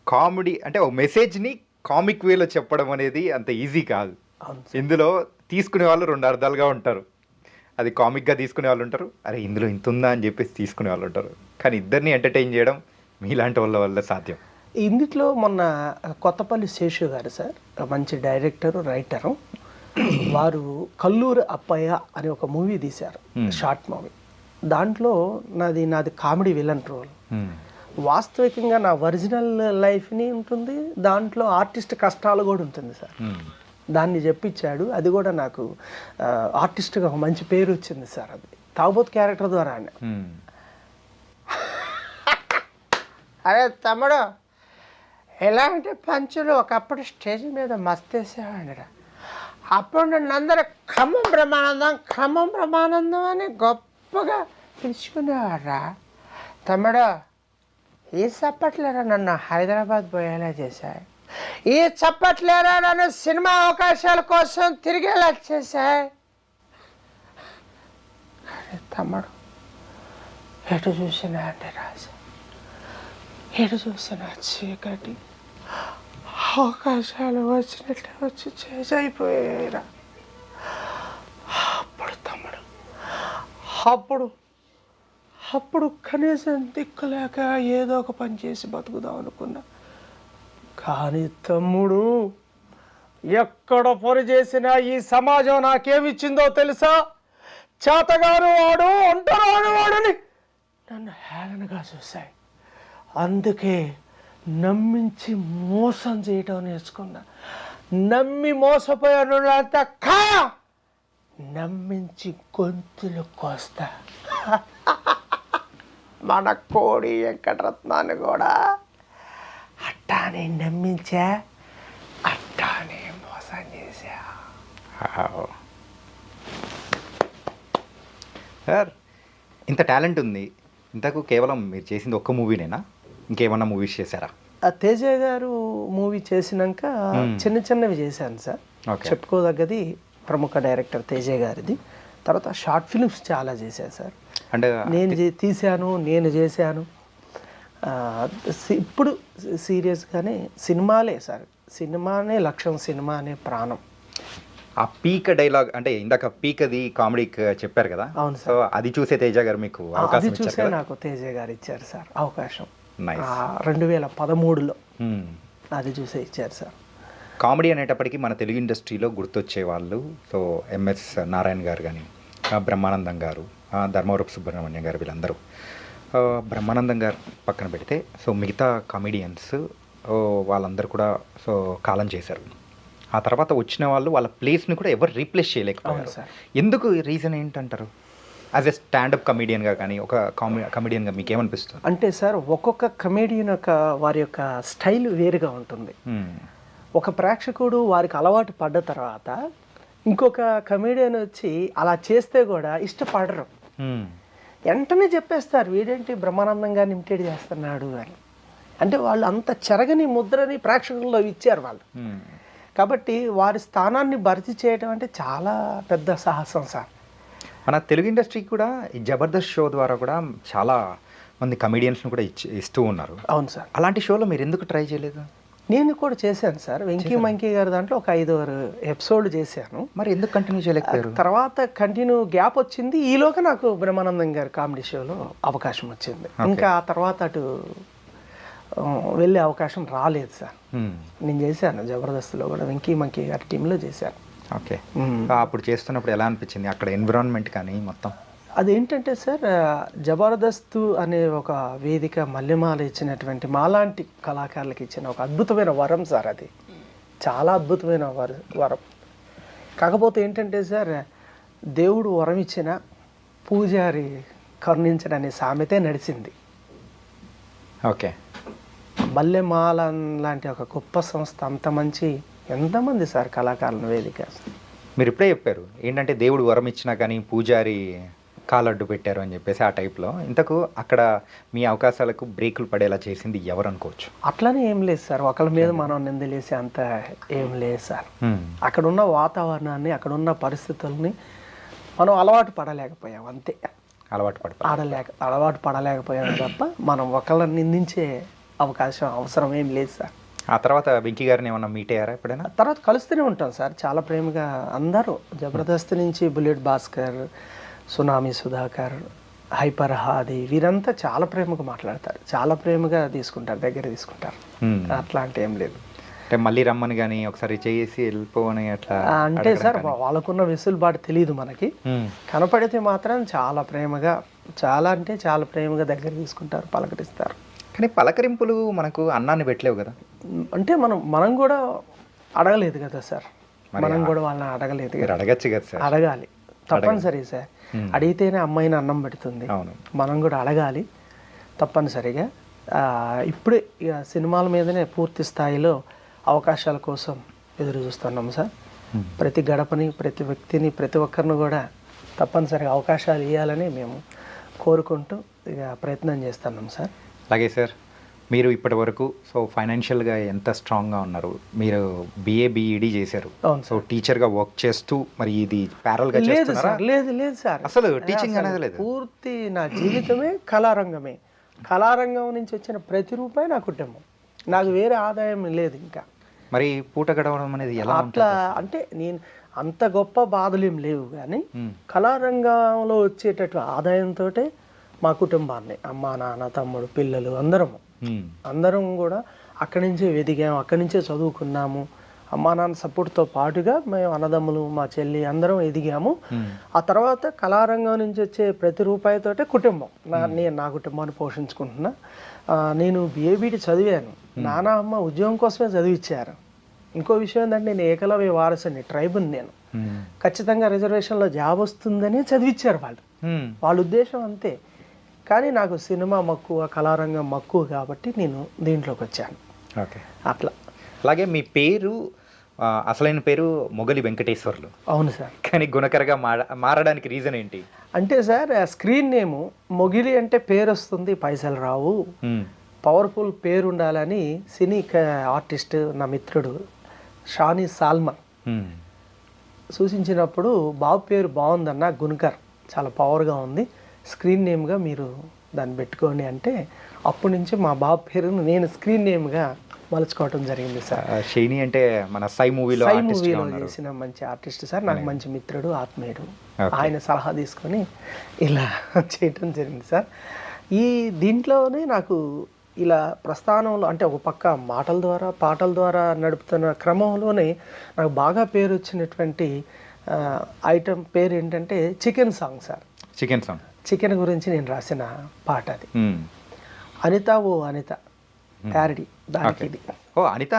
B: కామెడీ అంటే ఒక మెసేజ్ని కామిక్ వేలో చెప్పడం అనేది అంత ఈజీ కాదు. ఇందులో తీసుకునే వాళ్ళు రెండు అర్థాలుగా ఉంటారు. అది కామిక్గా తీసుకునే వాళ్ళు ఉంటారు, అరే ఇందులో ఇంత ఉందా అని చెప్పేసి తీసుకునే వాళ్ళు ఉంటారు. కానీ ఇద్దరిని ఎంటర్టైన్ చేయడం మీలాంటి వాళ్ళ వల్ల సాధ్యం.
C: ఇందులో మొన్న కొత్తపల్లి శేషు గారు సార్, మంచి డైరెక్టరు రైటరు, వారు కల్లూరు అప్పయ్య అని ఒక మూవీ తీశారు, షార్ట్ మూవీ. దాంట్లో నాది కామెడీ విలన్ రోల్. వాస్తవికంగా నా ఒరిజినల్ లైఫ్ని ఉంటుంది, దాంట్లో ఆర్టిస్ట్ కష్టాలు కూడా ఉంటుంది సార్. దాన్ని చెప్పించాడు. అది కూడా నాకు ఆర్టిస్ట్గా ఒక మంచి పేరు వచ్చింది సార్. అది తాగుబోతు క్యారెక్టర్ ద్వారా. అరే తమ్ముడు, ఎలాంటి పంచులు ఒకప్పుడు స్టేజ్ మీద మస్తేసేవాడిరా. అప్పుడు నన్ను అందరూ ఖమ్మం బ్రహ్మానందం అని గొప్పగా పిలుచుకునేవాడ్రా. తమ్ముడు, ఈ చప్పట్లేరా నన్ను హైదరాబాద్ పోయేలా చేశాయి, ఈ చప్పట్లేరా నన్ను సినిమా అవకాశాల కోసం తిరిగేలా చేశాయి. తమ్ముడు, ఎటు చూసినా అంటే రాజా, ఎటు చూసినా చీకటి, అవకాశాలు వచ్చినట్లే వచ్చి చేసైపోయాయిరా. అప్పుడు తమ్ముడు, అప్పుడు కనీసం దిక్కులేక ఏదో ఒక పని చేసి బతుకుదాం అనుకున్నా. కానీ తమ్ముడు, ఎక్కడ పని చేసినా ఈ సమాజం నాకేమిచ్చిందో తెలుసా? చేతగాను వాడు, అంటరాని వాడని నన్ను హేళనగా చూశాయి. అందుకే నమ్మించి మోసం చేయటం నేర్చుకున్నా. నమ్మి మోసపోయానంతా నమ్మించి గొంతులు కోస్తా. మన కోడి వెంకటరత్నాన్ని కూడా అట్టానే నమ్మించా, అట్టానే మోసం చేశా.
B: సార్, ఇంత టాలెంట్ ఉంది, ఇంతకు కేవలం మీరు చేసింది ఒక్క మూవీనేనా? ఇంకేమన్నా మూవీస్ చేశారా?
C: తేజ గారు మూవీ చేసినాక చిన్నవి చేశాను సార్. చెప్పుకోదగ్గది ప్రముఖ డైరెక్టర్ తేజ గారిది. తర్వాత షార్ట్ ఫిల్మ్స్ చాలా చేశాను సార్. అంటే నేను చేశాను. ఇప్పుడు సీరియస్గానే సినిమాలే సార్. సినిమానే లక్ష్యం, సినిమానే ప్రాణం.
B: ఆ పీక్ డైలాగ్ అంటే ఇందాక పీక్ అది కామెడీకి చెప్పారు కదా.
C: అవును సార్.
B: అది చూసే తేజ గారు మీకు అవకాశం ఇచ్చారు.
C: నాకు తేజ గారు ఇచ్చారు సార్ అవకాశం. 2013లో అది చూసే ఇచ్చారు సార్.
B: కామెడీ అనేటప్పటికీ మన తెలుగు ఇండస్ట్రీలో గుర్తొచ్చే వాళ్ళు సో ఎంఎస్ నారాయణ గారు కానీ, బ్రహ్మానందం గారు, ధర్మవరపు సుబ్రహ్మణ్యం గారు, వీళ్ళందరూ. బ్రహ్మానందం గారు పక్కన పెడితే సో మిగతా కామెడియన్స్ వాళ్ళందరూ కూడా సో కాలం చేశారు. ఆ తర్వాత వచ్చిన వాళ్ళు వాళ్ళ ప్లేస్ని కూడా ఎవరు రీప్లేస్ చేయలేకపోయారు. ఎందుకు రీజన్ ఏంటంటారు? యాజ్ ఎ స్టాండప్ కమెడియన్గా కానీ ఒక కమెడియన్గా మీకు ఏమనిపిస్తుంది?
C: అంటే సార్, ఒక్కొక్క కమెడియన్ యొక్క వారి యొక్క స్టైల్ వేరుగా ఉంటుంది. ఒక ప్రేక్షకుడు వారికి అలవాటు పడ్డ తర్వాత ఇంకొక కమెడియన్ వచ్చి అలా చేస్తే కూడా ఇష్టపడరు. వెంటనే చెప్పేస్తారు, వీడేంటి బ్రహ్మానందం గారిని ఇమిటేట్ చేస్తున్నాడు అని. అంటే వాళ్ళు అంత చెరగని ముద్రని ప్రేక్షకుల్లో ఇచ్చారు వాళ్ళు. కాబట్టి వారి స్థానాన్ని భర్తీ చేయడం అంటే చాలా పెద్ద సాహసం సార్.
B: మన తెలుగు ఇండస్ట్రీకి కూడా ఈ జబర్దస్త్ షో ద్వారా కూడా చాలా మంది కమెడియన్స్ని కూడా ఇస్తూ ఉన్నారు.
C: అవును సార్.
B: అలాంటి షోలో మీరు ఎందుకు ట్రై చేయలేదు?
C: నేను కూడా చేశాను సార్. వెంకీ మంకీ గారి దాంట్లో ఒక 5 ఎపిసోడ్ చేశాను.
B: మరి ఎందుకు కంటిన్యూ చేయలేకపోయారు?
C: తర్వాత కంటిన్యూ గ్యాప్ వచ్చింది. ఈలోగా నాకు బ్రహ్మానందం గారి కామెడీ షోలో అవకాశం వచ్చింది. ఇంకా ఆ తర్వాత అటు వెళ్ళే అవకాశం రాలేదు సార్. నేను చేశాను జబర్దస్త్లో కూడా, వెంకీ మంకీ గారి టీంలో చేశాను.
B: ఓకే. అప్పుడు చేస్తున్నప్పుడు ఎలా అనిపించింది అక్కడ ఎన్విరాన్మెంట్ కానీ మొత్తం?
C: అదేంటంటే సార్, జబర్దస్త్ అనే ఒక వేదిక మల్లెమాల ఇచ్చినటువంటి మాలాంటి కళాకారులకు ఇచ్చిన ఒక అద్భుతమైన వరం సార్. అది చాలా అద్భుతమైన వరం. కాకపోతే ఏంటంటే సార్, దేవుడు వరం ఇచ్చిన పూజారి కరుణించడం అనే సామెతే నడిచింది.
B: ఓకే.
C: మల్లెమాల లాంటి ఒక గొప్ప సంస్థ, అంత మంచి ఎంతమంది సార్ కళాకారుల వేదిక.
B: మీరు ఇప్పుడే చెప్పారు ఏంటంటే దేవుడు వరం ఇచ్చినా కానీ పూజారి కాలడ్డు పెట్టారు అని చెప్పేసి ఆ టైప్లో. ఇంతకు అక్కడ మీ అవకాశాలకు బ్రేకులు పడేలా చేసింది ఎవరు అనుకోవచ్చు?
C: అట్లనే ఏం లేదు సార్, ఒకళ్ళ మీద మనం నిందలేసే అంత ఏం లేదు సార్. అక్కడున్న వాతావరణాన్ని, అక్కడున్న పరిస్థితుల్ని మనం అలవాటు పడలేకపోయాం అంతే. అలవాటు పడలేకపోయాం తప్ప మనం ఒకళ్ళని నిందించే అవకాశం అవసరం ఏం లేదు సార్.
B: ఆ తర్వాత వెంకీ గారిని ఏమన్నా మీట్ అయ్యారా ఎప్పుడైనా?
C: తర్వాత కలుస్తూనే ఉంటాం సార్, చాలా ప్రేమగా. అందరూ జబర్దస్త్ నుంచి bullet Bhaskar, tsunami Sudhakar, hyper Aadi, వీరంతా చాలా ప్రేమగా మాట్లాడతారు, చాలా ప్రేమగా తీసుకుంటారు, దగ్గర తీసుకుంటారు. అట్లాంటి ఏం లేదు.
B: అంటే మళ్ళీ రమ్మని కానీ ఒకసారి చేసి వెళ్ళిపోవని అట్లా
C: అంటే సార్, వాళ్ళకున్న వెసులుబాటు తెలియదు మనకి. కనపడితే మాత్రం చాలా ప్రేమగా, చాలా అంటే చాలా ప్రేమగా దగ్గర తీసుకుంటారు, పలకరిస్తారు.
B: కానీ పలకరింపులు మనకు అన్నాన్ని పెట్టలేవు కదా.
C: అంటే మనం కూడా అడగలేదు కదా సార్, మనం కూడా వాళ్ళని అడగలేదు కదా.
B: అడగచ్చు కదా సార్.
C: అడగాలి, తప్పనిసరి సార్. అడిగితేనే అమ్మాయిని అన్నం పెడుతుంది. మనం కూడా అడగాలి తప్పనిసరిగా. ఇప్పుడే ఇక సినిమాల మీదనే పూర్తి స్థాయిలో అవకాశాల కోసం ఎదురు చూస్తున్నాం సార్. ప్రతి గడపని, ప్రతి వ్యక్తిని, ప్రతి ఒక్కరిని కూడా తప్పనిసరిగా అవకాశాలు ఇవ్వాలని మేము కోరుకుంటూ ఇక ప్రయత్నం చేస్తున్నాం సార్.
B: అలాగే సార్, మీరు ఇప్పటి వరకు సో ఫైనాన్షియల్గా ఎంత స్ట్రాంగ్గా ఉన్నారు? మీరు BA BEd చేశారు. సో టీచర్గా వర్క్ చేస్తూ మరి ఇది ప్యారల్గా చేస్తున్నారా?
C: లేదు సార్,
B: అసలు టీచింగ్ అనేది లేదు.
C: పూర్తి నా జీవితమే కళారంగమే. కళారంగం నుంచి వచ్చిన ప్రతి రూపాయి నా కుటుంబం, నాకు వేరే ఆదాయం లేదు. ఇంకా
B: మరి పూట గడవడం అనేది ఎలా?
C: అట్లా అంటే నేను అంత గొప్ప బాధలు ఏం లేవు, కానీ కళారంగంలో వచ్చేటట్టు ఆదాయంతో మా కుటుంబాన్ని, అమ్మ నాన్న తమ్ముడు పిల్లలు అందరం కూడా అక్కడి నుంచే ఎదిగాము, అక్కడి నుంచే చదువుకున్నాము. అమ్మా నాన్న సపోర్ట్తో పాటుగా మేము అన్నదమ్ములు, మా చెల్లి అందరం ఎదిగాము. ఆ తర్వాత కళారంగం నుంచి వచ్చే ప్రతి రూపాయితోటే కుటుంబం, నేను నా కుటుంబాన్ని పోషించుకుంటున్నా. నేను BA BEd చదివాను, నాన్న అమ్మ ఉద్యోగం కోసమే చదివించారు. ఇంకో విషయం ఏంటంటే, నేను ఏకలవ్య వారసుని, ట్రైబుని. నేను ఖచ్చితంగా రిజర్వేషన్లో జాబ్ వస్తుందని చదివించారు వాళ్ళు, వాళ్ళ ఉద్దేశం అంతే. కానీ నాకు సినిమా మక్కువ, కళారంగం మక్కువ కాబట్టి నేను దీంట్లోకి వచ్చాను.
B: ఓకే,
C: అట్లా.
B: అలాగే మీ పేరు అసలైన పేరు మొగలి వెంకటేశ్వర్లు.
C: అవును సార్.
B: కానీ గుణకరగా మారడానికి రీజన్ ఏంటి?
C: అంటే సార్, స్క్రీన్ నేము మొగిలి అంటే పేరు వస్తుంది, పైసలు రావు, పవర్ఫుల్ పేరు ఉండాలని సినీ ఆర్టిస్ట్ నా మిత్రుడు షానీ సాల్మన్ సూచించినప్పుడు, బాబు పేరు బాగుందన్న, గుణకర్ చాలా పవర్గా ఉంది, స్క్రీన్ నేమ్గా మీరు దాన్ని పెట్టుకోండి అంటే, అప్పటి నుంచి మా బాబు పేరును నేను స్క్రీన్ నేమ్గా మలుచుకోవటం జరిగింది సార్.
B: షైనీ అంటే మన సై మూవీలో
C: చేసిన మంచి ఆర్టిస్ట్ సార్, నాకు మంచి మిత్రుడు, ఆత్మీయుడు. ఆయన సలహా తీసుకొని ఇలా చేయటం జరిగింది సార్. ఈ దీంట్లోనే నాకు ఇలా ప్రస్థానంలో, అంటే ఒక పక్క మాటల ద్వారా, పాటల ద్వారా నడుపుతున్న క్రమంలోనే నాకు బాగా పేరు వచ్చినటువంటి ఐటమ్ పేరు ఏంటంటే chicken song sir.
B: Chicken song, chicken
C: గురించి నేను రాసిన పాట అది. అనిత ఓ అనిత ప్యారడీ దానికి ఇది.
B: ఓ అనిత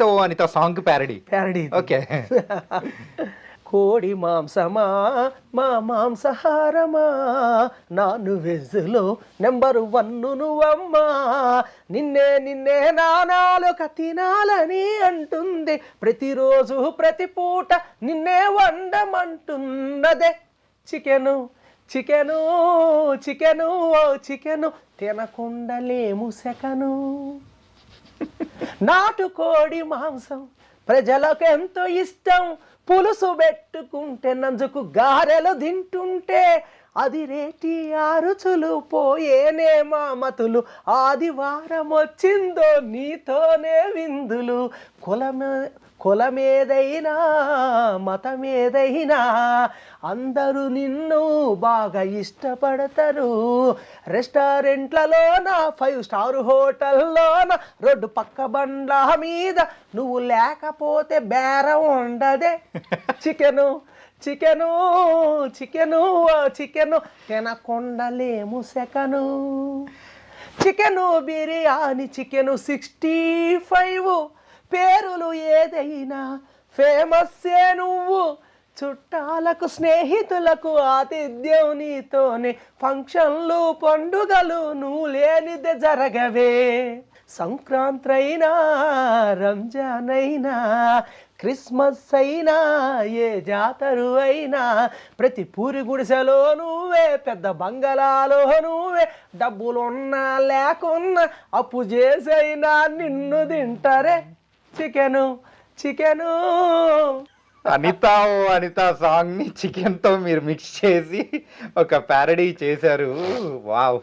B: ఓ అనిత సాంగ్ ప్యారడీ. ఓకే.
C: కోడి మాంసమా మా మాంసహారమా, నాను వెజ్లో నెంబర్ 1 నువ్వమ్మా, నిన్నే నానాలుక తినాలని అంటుంది, ప్రతిరోజు ప్రతి పూట నిన్నే వండమంటున్నదే. చికెను చికెను చికెను ఓ చికెను, తినకుండలేము సెకను. నాటుకోడి మాంసం ప్రజలకు ఎంతో ఇష్టం, పులుసు పెట్టుకుంటే నంజుకు గారెలు తింటుంటే అదిరేటి ఆరుచులు పోయేనే మామతులు ఆదివారం వచ్చిందో నీతోనే విందులు కులమేదైనా మతమేదైనా అందరూ నిన్ను బాగా ఇష్టపడతారు. రెస్టారెంట్లలోన 5 స్టార్ హోటల్లోన రోడ్డు పక్క బండ్ల మీద నువ్వు లేకపోతే బేరం ఉండదే. చికెను చికెను చికెను చికెను తినకొండలేము సెకను. చికెను బిర్యానీ చికెను 65 పేరులు ఏదైనా ఫేమస్సే నువ్వు. చుట్టాలకు స్నేహితులకు ఆతిథ్యం నీతోనే ఫంక్షన్లు పండుగలు నువ్వు లేనిదే జరగవే. సంక్రాంతి అయినా రంజాన్ అయినా క్రిస్మస్ అయినా ఏ జాతరు అయినా ప్రతి పూరి గుడిసెలో నువ్వే, పెద్ద బంగళాలో నువ్వే, డబ్బులున్నా లేకున్నా అప్పు చేసైనా నిన్ను తింటారే. Chicken chicken.
B: అనిత సాంగ్ ని చికెన్ తో మీరు మిక్స్ చేసి ఒక ప్యారడీ చేశారు. వావ్,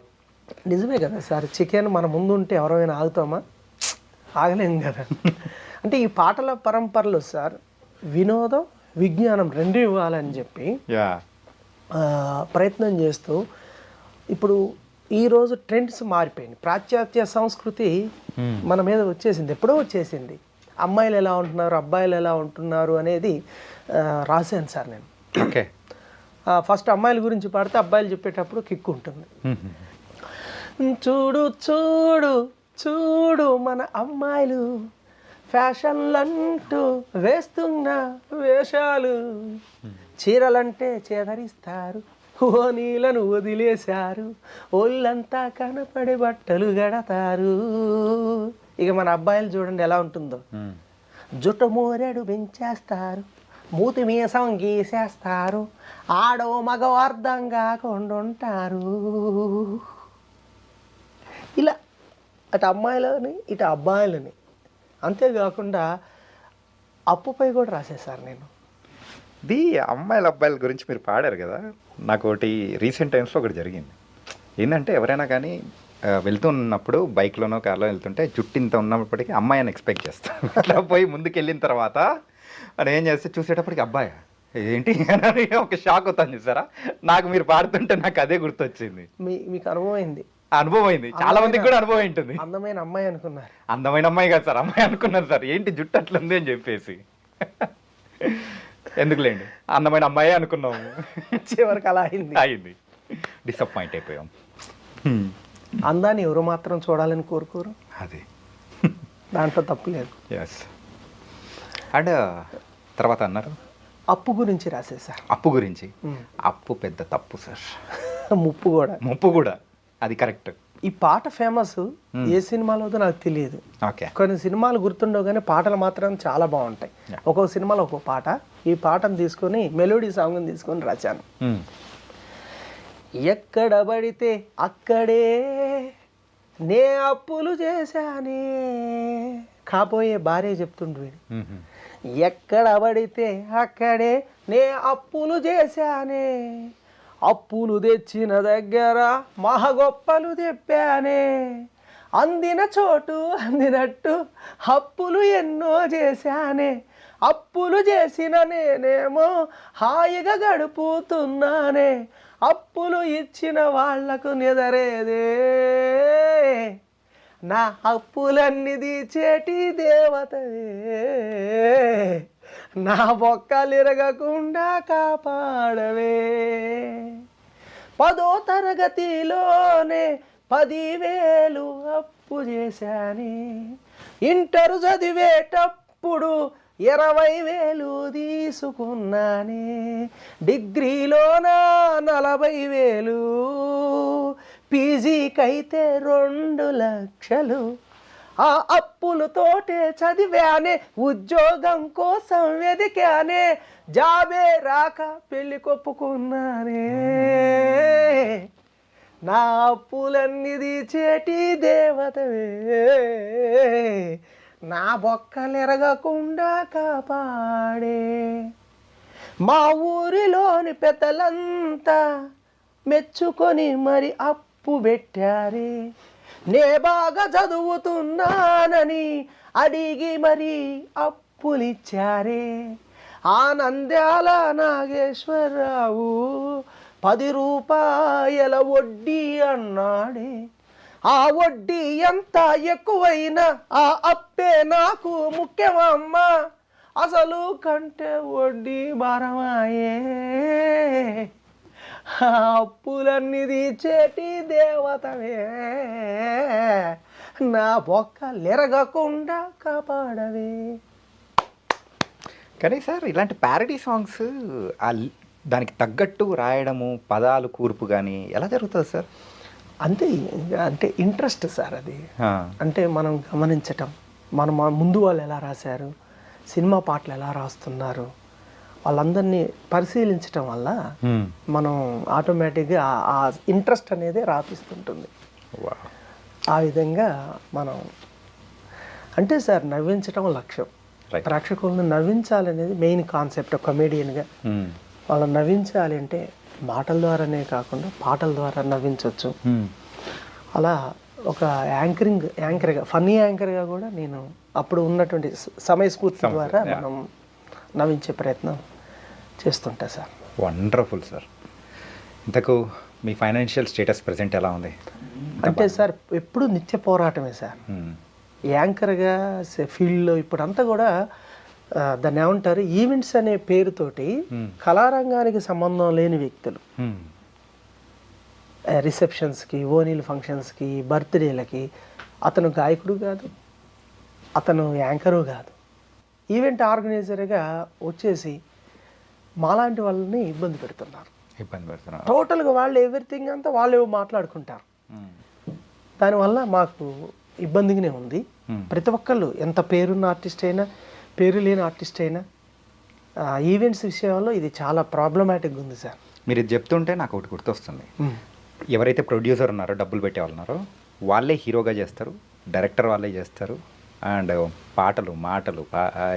C: నిజమే కదా సార్. చికెన్ మన ముందు ఉంటే ఎవరైనా ఆగుతామా? ఆగలేం కదా. అంటే ఈ పాటల పరంపరలో సార్ వినోదం విజ్ఞానం రెండు ఇవ్వాలని చెప్పి ప్రయత్నం చేస్తూ ఇప్పుడు ఈరోజు ట్రెండ్స్ మారిపోయింది. పాశ్చాత్య సంస్కృతి మన మీద వచ్చేసింది, ఎప్పుడో వచ్చేసింది. అమ్మాయిలు ఎలా ఉంటున్నారు, అబ్బాయిలు ఎలా ఉంటున్నారు అనేది రాశాను సార్ నేను.
B: ఓకే,
C: ఫస్ట్ అమ్మాయిల గురించి పాడితే అబ్బాయిలు చెప్పేటప్పుడు కిక్ ఉంటుంది. చూడు చూడు చూడు మన అమ్మాయిలు ఫ్యాషన్లంటూ వేస్తున్న వేషాలు, చీరలంటే చేదరిస్తారు, ఓనీలను వదిలేశారు, ఒళ్ళంతా కనపడే బట్టలు గడతారు. ఇక మన అబ్బాయిలు చూడండి ఎలా ఉంటుందో. జుట్టు మూరెడు పెంచేస్తారు, మూతి మీసం గీసేస్తారు, ఆడో మగ అర్థం కాకుండా ఉంటారు. ఇలా అటు అమ్మాయిలని ఇటు అబ్బాయిలని, అంతేకాకుండా అప్పుపై కూడా రాసేసారు నేను.
B: ఇది అమ్మాయిల అబ్బాయిల గురించి మీరు పాడారు కదా, నాకు ఒకటి రీసెంట్ టైమ్స్లో ఒకటి జరిగింది. ఏంటంటే ఎవరైనా కానీ వెళ్తున్నప్పుడు బైక్లోనో కార్లో వెళ్తుంటే జుట్టు ఇంత ఉన్నప్పటికీ అమ్మాయి అని ఎక్స్పెక్ట్ చేస్తాను. అట్లా పోయి ముందుకు వెళ్ళిన తర్వాత అని ఏం చేస్తే చూసేటప్పటికి అబ్బాయి ఏంటి అని ఒక షాక్ అవుతాను చూసారా. నాకు మీరు పాడుతుంటే నాకు అదే గుర్తొచ్చింది.
C: మీకు అనుభవమైంది?
B: అనుభవం అయింది, చాలా మందికి కూడా అనుభవం ఉంటుంది.
C: అందమైన అమ్మాయి అనుకున్నారు.
B: అందమైన అమ్మాయి కాదు సార్, అమ్మాయి అనుకున్నారు సార్. ఏంటి జుట్టు అట్లుంది అని చెప్పేసి ఎందుకులేండి, అందమైన అమ్మాయి అనుకున్నాము.
C: చివరికి అలా
B: అయింది, డిసప్పాయింట్ అయిపోయాం.
C: అందాన్ని ఎవరు మాత్రం చూడాలని కోరుకోరు,
B: అది
C: దాంట్లో తప్పు లేదు.
B: ఎస్. అండ్ తర్వాత అన్నారు
C: అప్పు గురించి రాసేసారు.
B: అప్పు గురించి, అప్పు పెద్ద తప్పు సార్. ముప్పు కూడా అది కరెక్ట్.
C: ఈ పాట ఫేమస్ ఏ సినిమాలో నాకు తెలియదు.
B: ఓకే, కొన్ని
C: సినిమాలు గుర్తుండవు కానీ పాటలు మాత్రం చాలా బాగుంటాయి. ఒక్కొక్క సినిమాలో ఒక్కొక్క పాట. ఈ పాటను తీసుకొని మెలోడీ సాంగ్ని తీసుకొని రాశాను. ఎక్కడ పడితే అక్కడే నే అప్పులు చేశానే, కాబోయే భార్య చెప్తుండు వీడు. ఎక్కడ పడితే అక్కడే నే అప్పులు చేశానే, అప్పులు తెచ్చిన దగ్గర మహా గొప్పలు తెప్పానే, అందిన చోటు అందినట్టు అప్పులు ఎన్నో చేశానే, అప్పులు చేసిన నేనేమో హాయిగా గడుపుతున్నానే, అప్పులు ఇచ్చిన వాళ్లకు నిదరేదే, నా అప్పులన్నీ తీర్చేటి దేవతవే, నా బొక్కలిరగకుండా కాపాడవే. 10వ తరగతిలోనే 10,000 అప్పు చేశానే, ఇంటర్ చదివేటప్పుడు 20,000 తీసుకున్నానే, డిగ్రీలోన 40,000, పీజీకైతే 2 లక్షలు. ఆ అప్పులతోటే చదివానే, ఉద్యోగం కోసం వెదికానే, జాబే రాక పెళ్లి కొప్పుకున్నానే, నా అప్పులన్నీ తీర్చేటి దేవతవే, నా బొక్కలెరగకుండా కాపాడే. మా ఊరిలోని పెద్దలంతా మెచ్చుకొని మరి అప్పు పెట్టారే, నే బాగా చదువుతున్నానని అడిగి మరి అప్పులిచ్చారే, ఆనంద్యాల నాగేశ్వరరావు 10 రూపాయల వడ్డీ అన్నాడే, ఆ వడ్డీ ఎంత ఎక్కువైనా ఆ అప్పే నాకు ముఖ్యమమ్మా, అసలు కంటే వడ్డీ భారమాయే, ఆ అప్పులన్నీ తీర్చేటి దేవతవే, నా బొక్కలెరగకుండా కాపాడవే.
B: కానీ సార్ ఇలాంటి ప్యారడీ సాంగ్స్ దానికి తగ్గట్టు రాయడము, పదాలు కూర్పు కానీ ఎలా జరుగుతుంది సార్?
C: అంతే, అంటే ఇంట్రెస్ట్ సార్ అది.
B: ఆ,
C: అంటే మనం గమనించటం, మనం ముందు వాళ్ళు ఎలా రాశారు, సినిమా పాటలు ఎలా రాస్తున్నారు, వాళ్ళందరినీ పరిశీలించటం వల్ల మనం ఆటోమేటిక్గా ఆ ఇంట్రెస్ట్ అనేది రాపిస్తుంటుంది.
B: wow.
C: ఆ విధంగా మనం అంటే సార్ నవ్వించటం లక్ష్యం.
B: Right.
C: ప్రేక్షకులను నవ్వించాలనేది మెయిన్ కాన్సెప్ట్. కమెడియన్గా వాళ్ళని నవ్వించాలి అంటే మాటల ద్వారానే కాకుండా పాటల ద్వారా నవ్వించవచ్చు. అలా ఒక యాంకర్గా ఫన్నీ యాంకర్గా కూడా నేను అప్పుడు ఉన్నటువంటి సమయస్ఫూర్తి ద్వారా మనం నవ్వించే ప్రయత్నం చేస్తుంటా సార్.
B: Wonderful sir. ఇంతకు మీ ఫైనాన్షియల్ స్టేటస్ ప్రెసెంట్ ఎలా ఉంది?
C: అంటే సార్ ఎప్పుడు నిత్య పోరాటమే సార్. యాంకర్గా ఫీల్డ్లో ఇప్పుడంతా కూడా దాన్ని ఏమంటారు, ఈవెంట్స్ అనే పేరుతోటి కళారంగానికి సంబంధం లేని వ్యక్తులు రిసెప్షన్స్కి, ఓనీల్ ఫంక్షన్స్కి, బర్త్డేలకి అతను గాయకుడు కాదు, అతను యాంకరు కాదు, ఈవెంట్ ఆర్గనైజర్గా వచ్చేసి మాలాంటి వాళ్ళని ఇబ్బంది పెడుతున్నారు. టోటల్గా వాళ్ళు ఎవ్రీథింగ్ అంతా వాళ్ళు మాట్లాడుకుంటారు. దానివల్ల మాకు ఇబ్బందిగానే ఉంది. ప్రతి ఒక్కళ్ళు ఎంత పేరున్న ఆర్టిస్ట్ అయినా పేరు లేని ఆర్టిస్ట్ అయినా ఈవెంట్స్ విషయంలో ఇది చాలా ప్రాబ్లమాటిక్గా ఉంది సార్.
B: మీరు ఇది చెప్తుంటే నాకు ఒకటి గుర్తొస్తుంది. ఎవరైతే ప్రొడ్యూసర్ ఉన్నారో, డబ్బులు పెట్టే వాళ్ళు ఉన్నారో వాళ్ళే హీరోగా చేస్తారు, డైరెక్టర్ వాళ్ళే చేస్తారు, అండ్ పాటలు, మాటలు,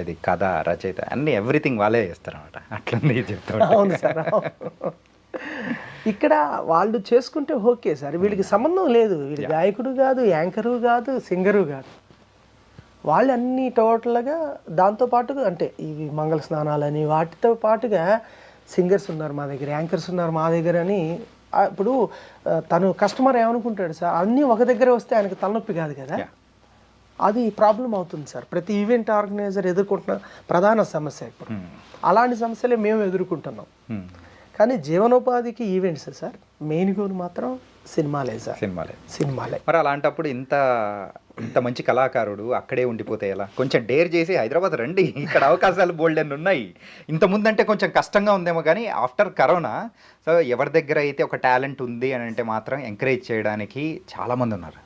B: ఇది కథ, రచయిత అన్నీ ఎవ్రీథింగ్ వాళ్ళే చేస్తారు అనమాట. అట్లనే చెప్తాను.
C: అవును సార్. ఇక్కడ వాళ్ళు చేసుకుంటే ఓకే సార్, వీళ్ళకి సంబంధం లేదు. వీడు గాయకుడు కాదు, యాంకరు కాదు, సింగరు కాదు. వాళ్ళు అన్నీ టోటల్గా దాంతోపాటుగా అంటే ఇవి మంగళ స్నానాలని వాటితో పాటుగా సింగర్స్ ఉన్నారు మా దగ్గర, యాంకర్స్ ఉన్నారు మా దగ్గర అని. ఇప్పుడు తను కస్టమర్ ఏమనుకుంటాడు సార్, అన్నీ ఒక దగ్గర వస్తే ఆయనకు తలనొప్పి కాదు కదా, అది ప్రాబ్లం అవుతుంది సార్. ప్రతి ఈవెంట్ ఆర్గనైజర్ ఎదుర్కొంటున్న ప్రధాన సమస్య ఇప్పుడు. అలాంటి సమస్యలే మేము ఎదుర్కొంటున్నాం. కానీ జీవనోపాధికి ఈవెంట్స్ సార్, మెయిన్ గోల్ మాత్రం సినిమాలే సార్. సినిమాలే.
B: మరి అలాంటప్పుడు ఇంత మంచి కళాకారుడు అక్కడే ఉండిపోతే ఎలా? కొంచెం డేర్ చేసి హైదరాబాద్ రండి, ఇక్కడ అవకాశాలు బోల్డ్ అని ఉన్నాయి. ఇంతకుముందు అంటే కొంచెం కష్టంగా ఉందేమో, కానీ ఆఫ్టర్ కరోనా సో ఎవరి దగ్గర అయితే ఒక టాలెంట్ ఉంది అని అంటే మాత్రం ఎంకరేజ్ చేయడానికి చాలామంది ఉన్నారు.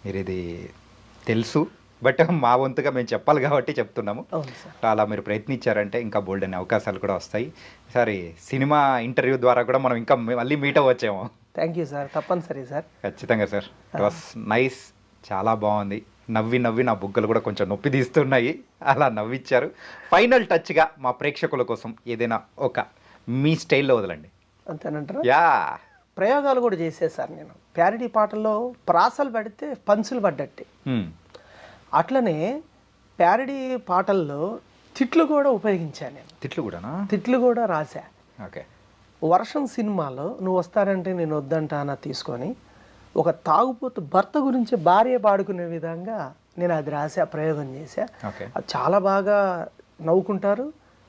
B: మీరు ఇది తెలుసు, బట్ మా వంతుగా మేము చెప్పాలి కాబట్టి చెప్తున్నాము. అలా మీరు ప్రయత్నించారంటే ఇంకా బోల్డ్ అనే అవకాశాలు కూడా వస్తాయి. సరే, సినిమా ఇంటర్వ్యూ ద్వారా కూడా మనం ఇంకా మళ్ళీ మీట్ అవ్వచ్చేమో.
C: థ్యాంక్ యూ సార్, తప్పనిసరి సార్.
B: ఖచ్చితంగా సార్. ఇట్ వాస్ నైస్, చాలా బాగుంది. నవ్వి నా బుగ్గలు కూడా కొంచెం నొప్పి తీస్తున్నాయి, అలా నవ్విచ్చారు. ఫైనల్ టచ్గా మా ప్రేక్షకుల కోసం ఏదైనా ఒక మీ స్టైల్లో వదలండి.
C: అంతేనంటారా?
B: యా,
C: ప్రయోగాలు కూడా చేసేసారు నేను. ప్యారడీ పాటల్లో ప్రాసలు పడితే పంచులు పడ్డట్టే, అట్లనే ప్యారడీ పాటల్లో తిట్లు కూడా ఉపయోగించాను నేను. తిట్లు కూడా రాశా.
B: ఓకే.
C: వర్షం సినిమాలో నువ్వు వస్తానంటే నేను వద్దంటానా తీసుకొని ఒక తాగుపోతు భర్త గురించి భార్య పాడుకునే విధంగా నేను అది రాసా, ప్రయోగం చేశా. అది చాలా బాగా నవ్వుకుంటారు,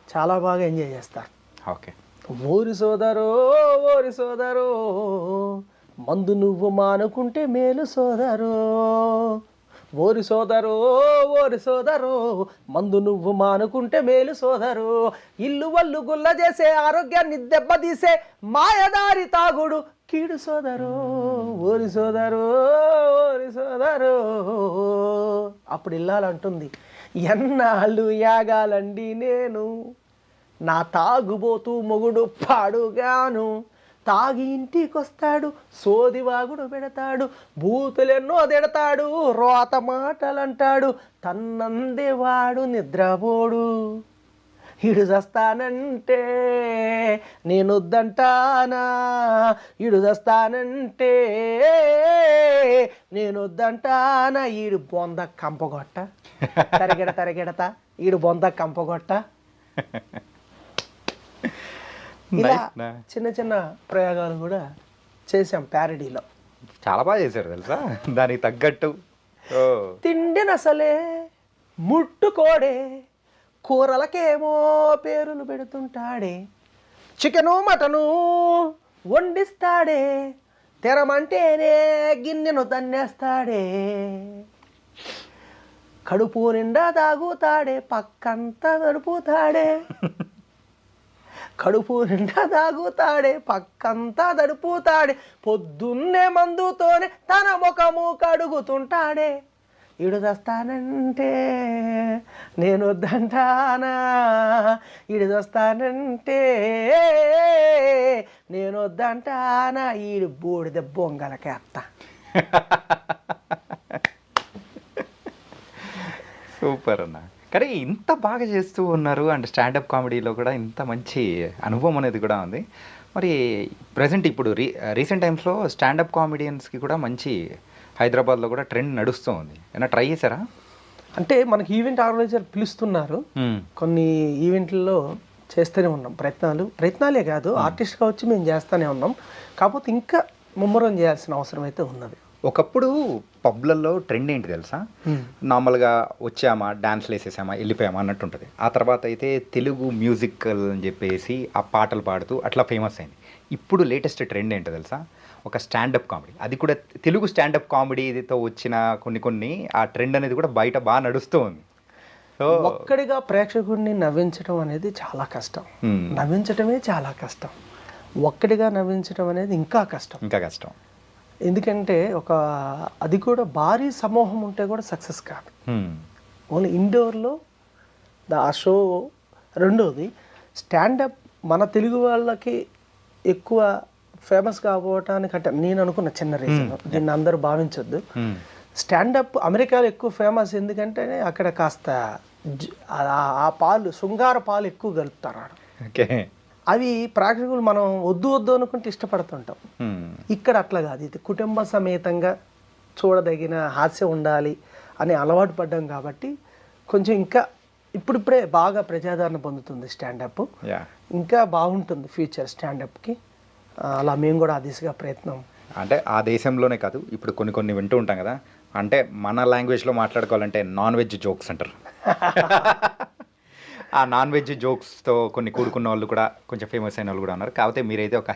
C: చాలా బాగా ఎంజాయ్ చేస్తారు.
B: ఓకే.
C: ఓరి సోదరో మందు నువ్వు మానుకుంటే మేలు సోదరో, ఓరి సోదరో మందు నువ్వు మానుకుంటే మేలు సోదరు, ఇల్లు వల్లు గుల్ల చేసే ఆరోగ్యాన్ని దెబ్బతీసే మాయదారి తాగుడు కీడు సోదరు, ఓరి సోదరు. అప్పుడు ఇల్లాలంటుంది, ఎన్నాళ్ళు యాగాలండి నేను, నా తాగుబోతూ మొగుడు పాడుగాను, తాగి ఇంటికొస్తాడు సోదివాగుడు పెడతాడు, బూతులెన్నో తిడతాడు, రోత మాటలంటాడు, తన్నందేవాడు నిద్రపోడు, ఈడు చస్తానంటే నేను వద్దంటానా, ఈడు చస్తానంటే నేను వద్దంటానా, ఈడు బొంద కంపగొట్ట తరగెడతా ఈడు బొంద కంపగొట్ట. ఇలా చిన్న చిన్న ప్రయోగాలు కూడా చేసాం ప్యారడీలో.
B: చాలా బాగా చేశారు తెలుసా, దానికి తగ్గట్టు. ఓ
C: తిండినసలే ముట్టుకోడే, కూరలకేమో పేరులు పెడుతుంటాడే, చికెను మటను వండిస్తాడే, తెరమంటేనే గిన్నెను తన్నేస్తాడే, కడుపు నిండా తాగుతాడే, పక్కంతా తడుపుతాడే, కడుపు నిండా తాగుతాడే, పక్కంతా తడుపుతాడే, పొద్దున్నే మందుతోనే తన ముఖము కడుగుతుంటాడే, ఈడు చస్తానంటే నేను వద్దంటానా, ఈడు చస్తానంటే నేను వద్దంటానా, ఈడు బూడిద బొంగలకేత్త.
B: సూపర్ అన్న. కానీ ఇంత బాగా చేస్తూ ఉన్నారు అండ్ స్టాండప్ కామెడీలో కూడా ఇంత మంచి అనుభవం అనేది కూడా ఉంది. మరి ప్రజెంట్ ఇప్పుడు రీసెంట్ టైమ్స్లో స్టాండప్ కామెడియన్స్కి కూడా మంచి హైదరాబాద్లో కూడా ట్రెండ్ నడుస్తూ ఉంది. ఏమైనా ట్రై చేశారా?
C: అంటే మనకి ఈవెంట్ ఆర్గనైజర్ పిలుస్తున్నారు, కొన్ని ఈవెంట్లలో చేస్తూనే ఉన్నాం ప్రయత్నాలే కాదు, ఆర్టిస్ట్గా వచ్చి మేము చేస్తూనే ఉన్నాం. కాకపోతే ఇంకా ముమ్మరం చేయాల్సిన అవసరం అయితే ఉన్నది.
B: ఒకప్పుడు పబ్లలో ట్రెండ్ ఏంటి తెలుసా, నార్మల్గా వచ్చామా డాన్స్లు వేసేసామా వెళ్ళిపోయామా అన్నట్టు ఉంటుంది. ఆ తర్వాత అయితే తెలుగు మ్యూజికల్ అని చెప్పేసి ఆ పాటలు పాడుతూ అట్లా ఫేమస్ అయింది. ఇప్పుడు లేటెస్ట్ ట్రెండ్ ఏంటో తెలుసా, ఒక స్టాండప్ కామెడీ, అది కూడా తెలుగు స్టాండప్ కామెడీతో వచ్చిన కొన్ని ఆ ట్రెండ్ అనేది కూడా బయట బాగా నడుస్తూ ఉంది. సో
C: ఒక్కడిగా ప్రేక్షకుడిని నవ్వించడం అనేది చాలా కష్టం, నవ్వించడమే చాలా కష్టం. ఒక్కడిగా నవ్వించడం అనేది ఇంకా కష్టం. ఎందుకంటే అది కూడా భారీ సమూహం ఉంటే కూడా సక్సెస్ కాదు. ఓన్లీ ఇండోర్లో ఆ షో. రెండోది స్టాండప్ మన తెలుగు వాళ్ళకి ఎక్కువ ఫేమస్ కాబోవటానికంటే నేను అనుకున్న చిన్న రీజన్, దీన్ని అందరూ భావించొద్దు. స్టాండప్ అమెరికాలో ఎక్కువ ఫేమస్ ఎందుకంటే అక్కడ కాస్త ఆ పాలు శృంగార పాలు ఎక్కువ కలుపుతారు. అవి ప్రేక్షకులు మనం వద్దు అనుకుంటే ఇష్టపడుతుంటాం. ఇక్కడ అట్లా కాదు, ఇది కుటుంబ సమేతంగా చూడదగిన హాస్యం ఉండాలి అని అలవాటు పడ్డాం కాబట్టి కొంచెం ఇంకా ఇప్పుడిప్పుడే బాగా ప్రజాదరణ పొందుతుంది స్టాండప్. ఇంకా బాగుంటుంది ఫ్యూచర్ స్టాండప్కి. అలా మేము కూడా ఆ దిశగా ప్రయత్నం.
B: అంటే ఆ దేశంలోనే కాదు, ఇప్పుడు కొన్ని వింటూ ఉంటాం కదా, అంటే మన లాంగ్వేజ్లో మాట్లాడుకోవాలంటే నాన్ వెజ్ జోక్స్ అంటారు. ఆ నాన్ వెజ్ జోక్స్తో కొన్ని కూడుకున్న వాళ్ళు కూడా కొంచెం ఫేమస్ అయిన వాళ్ళు కూడా ఉన్నారు. కాకపోతే మీరైతే ఒక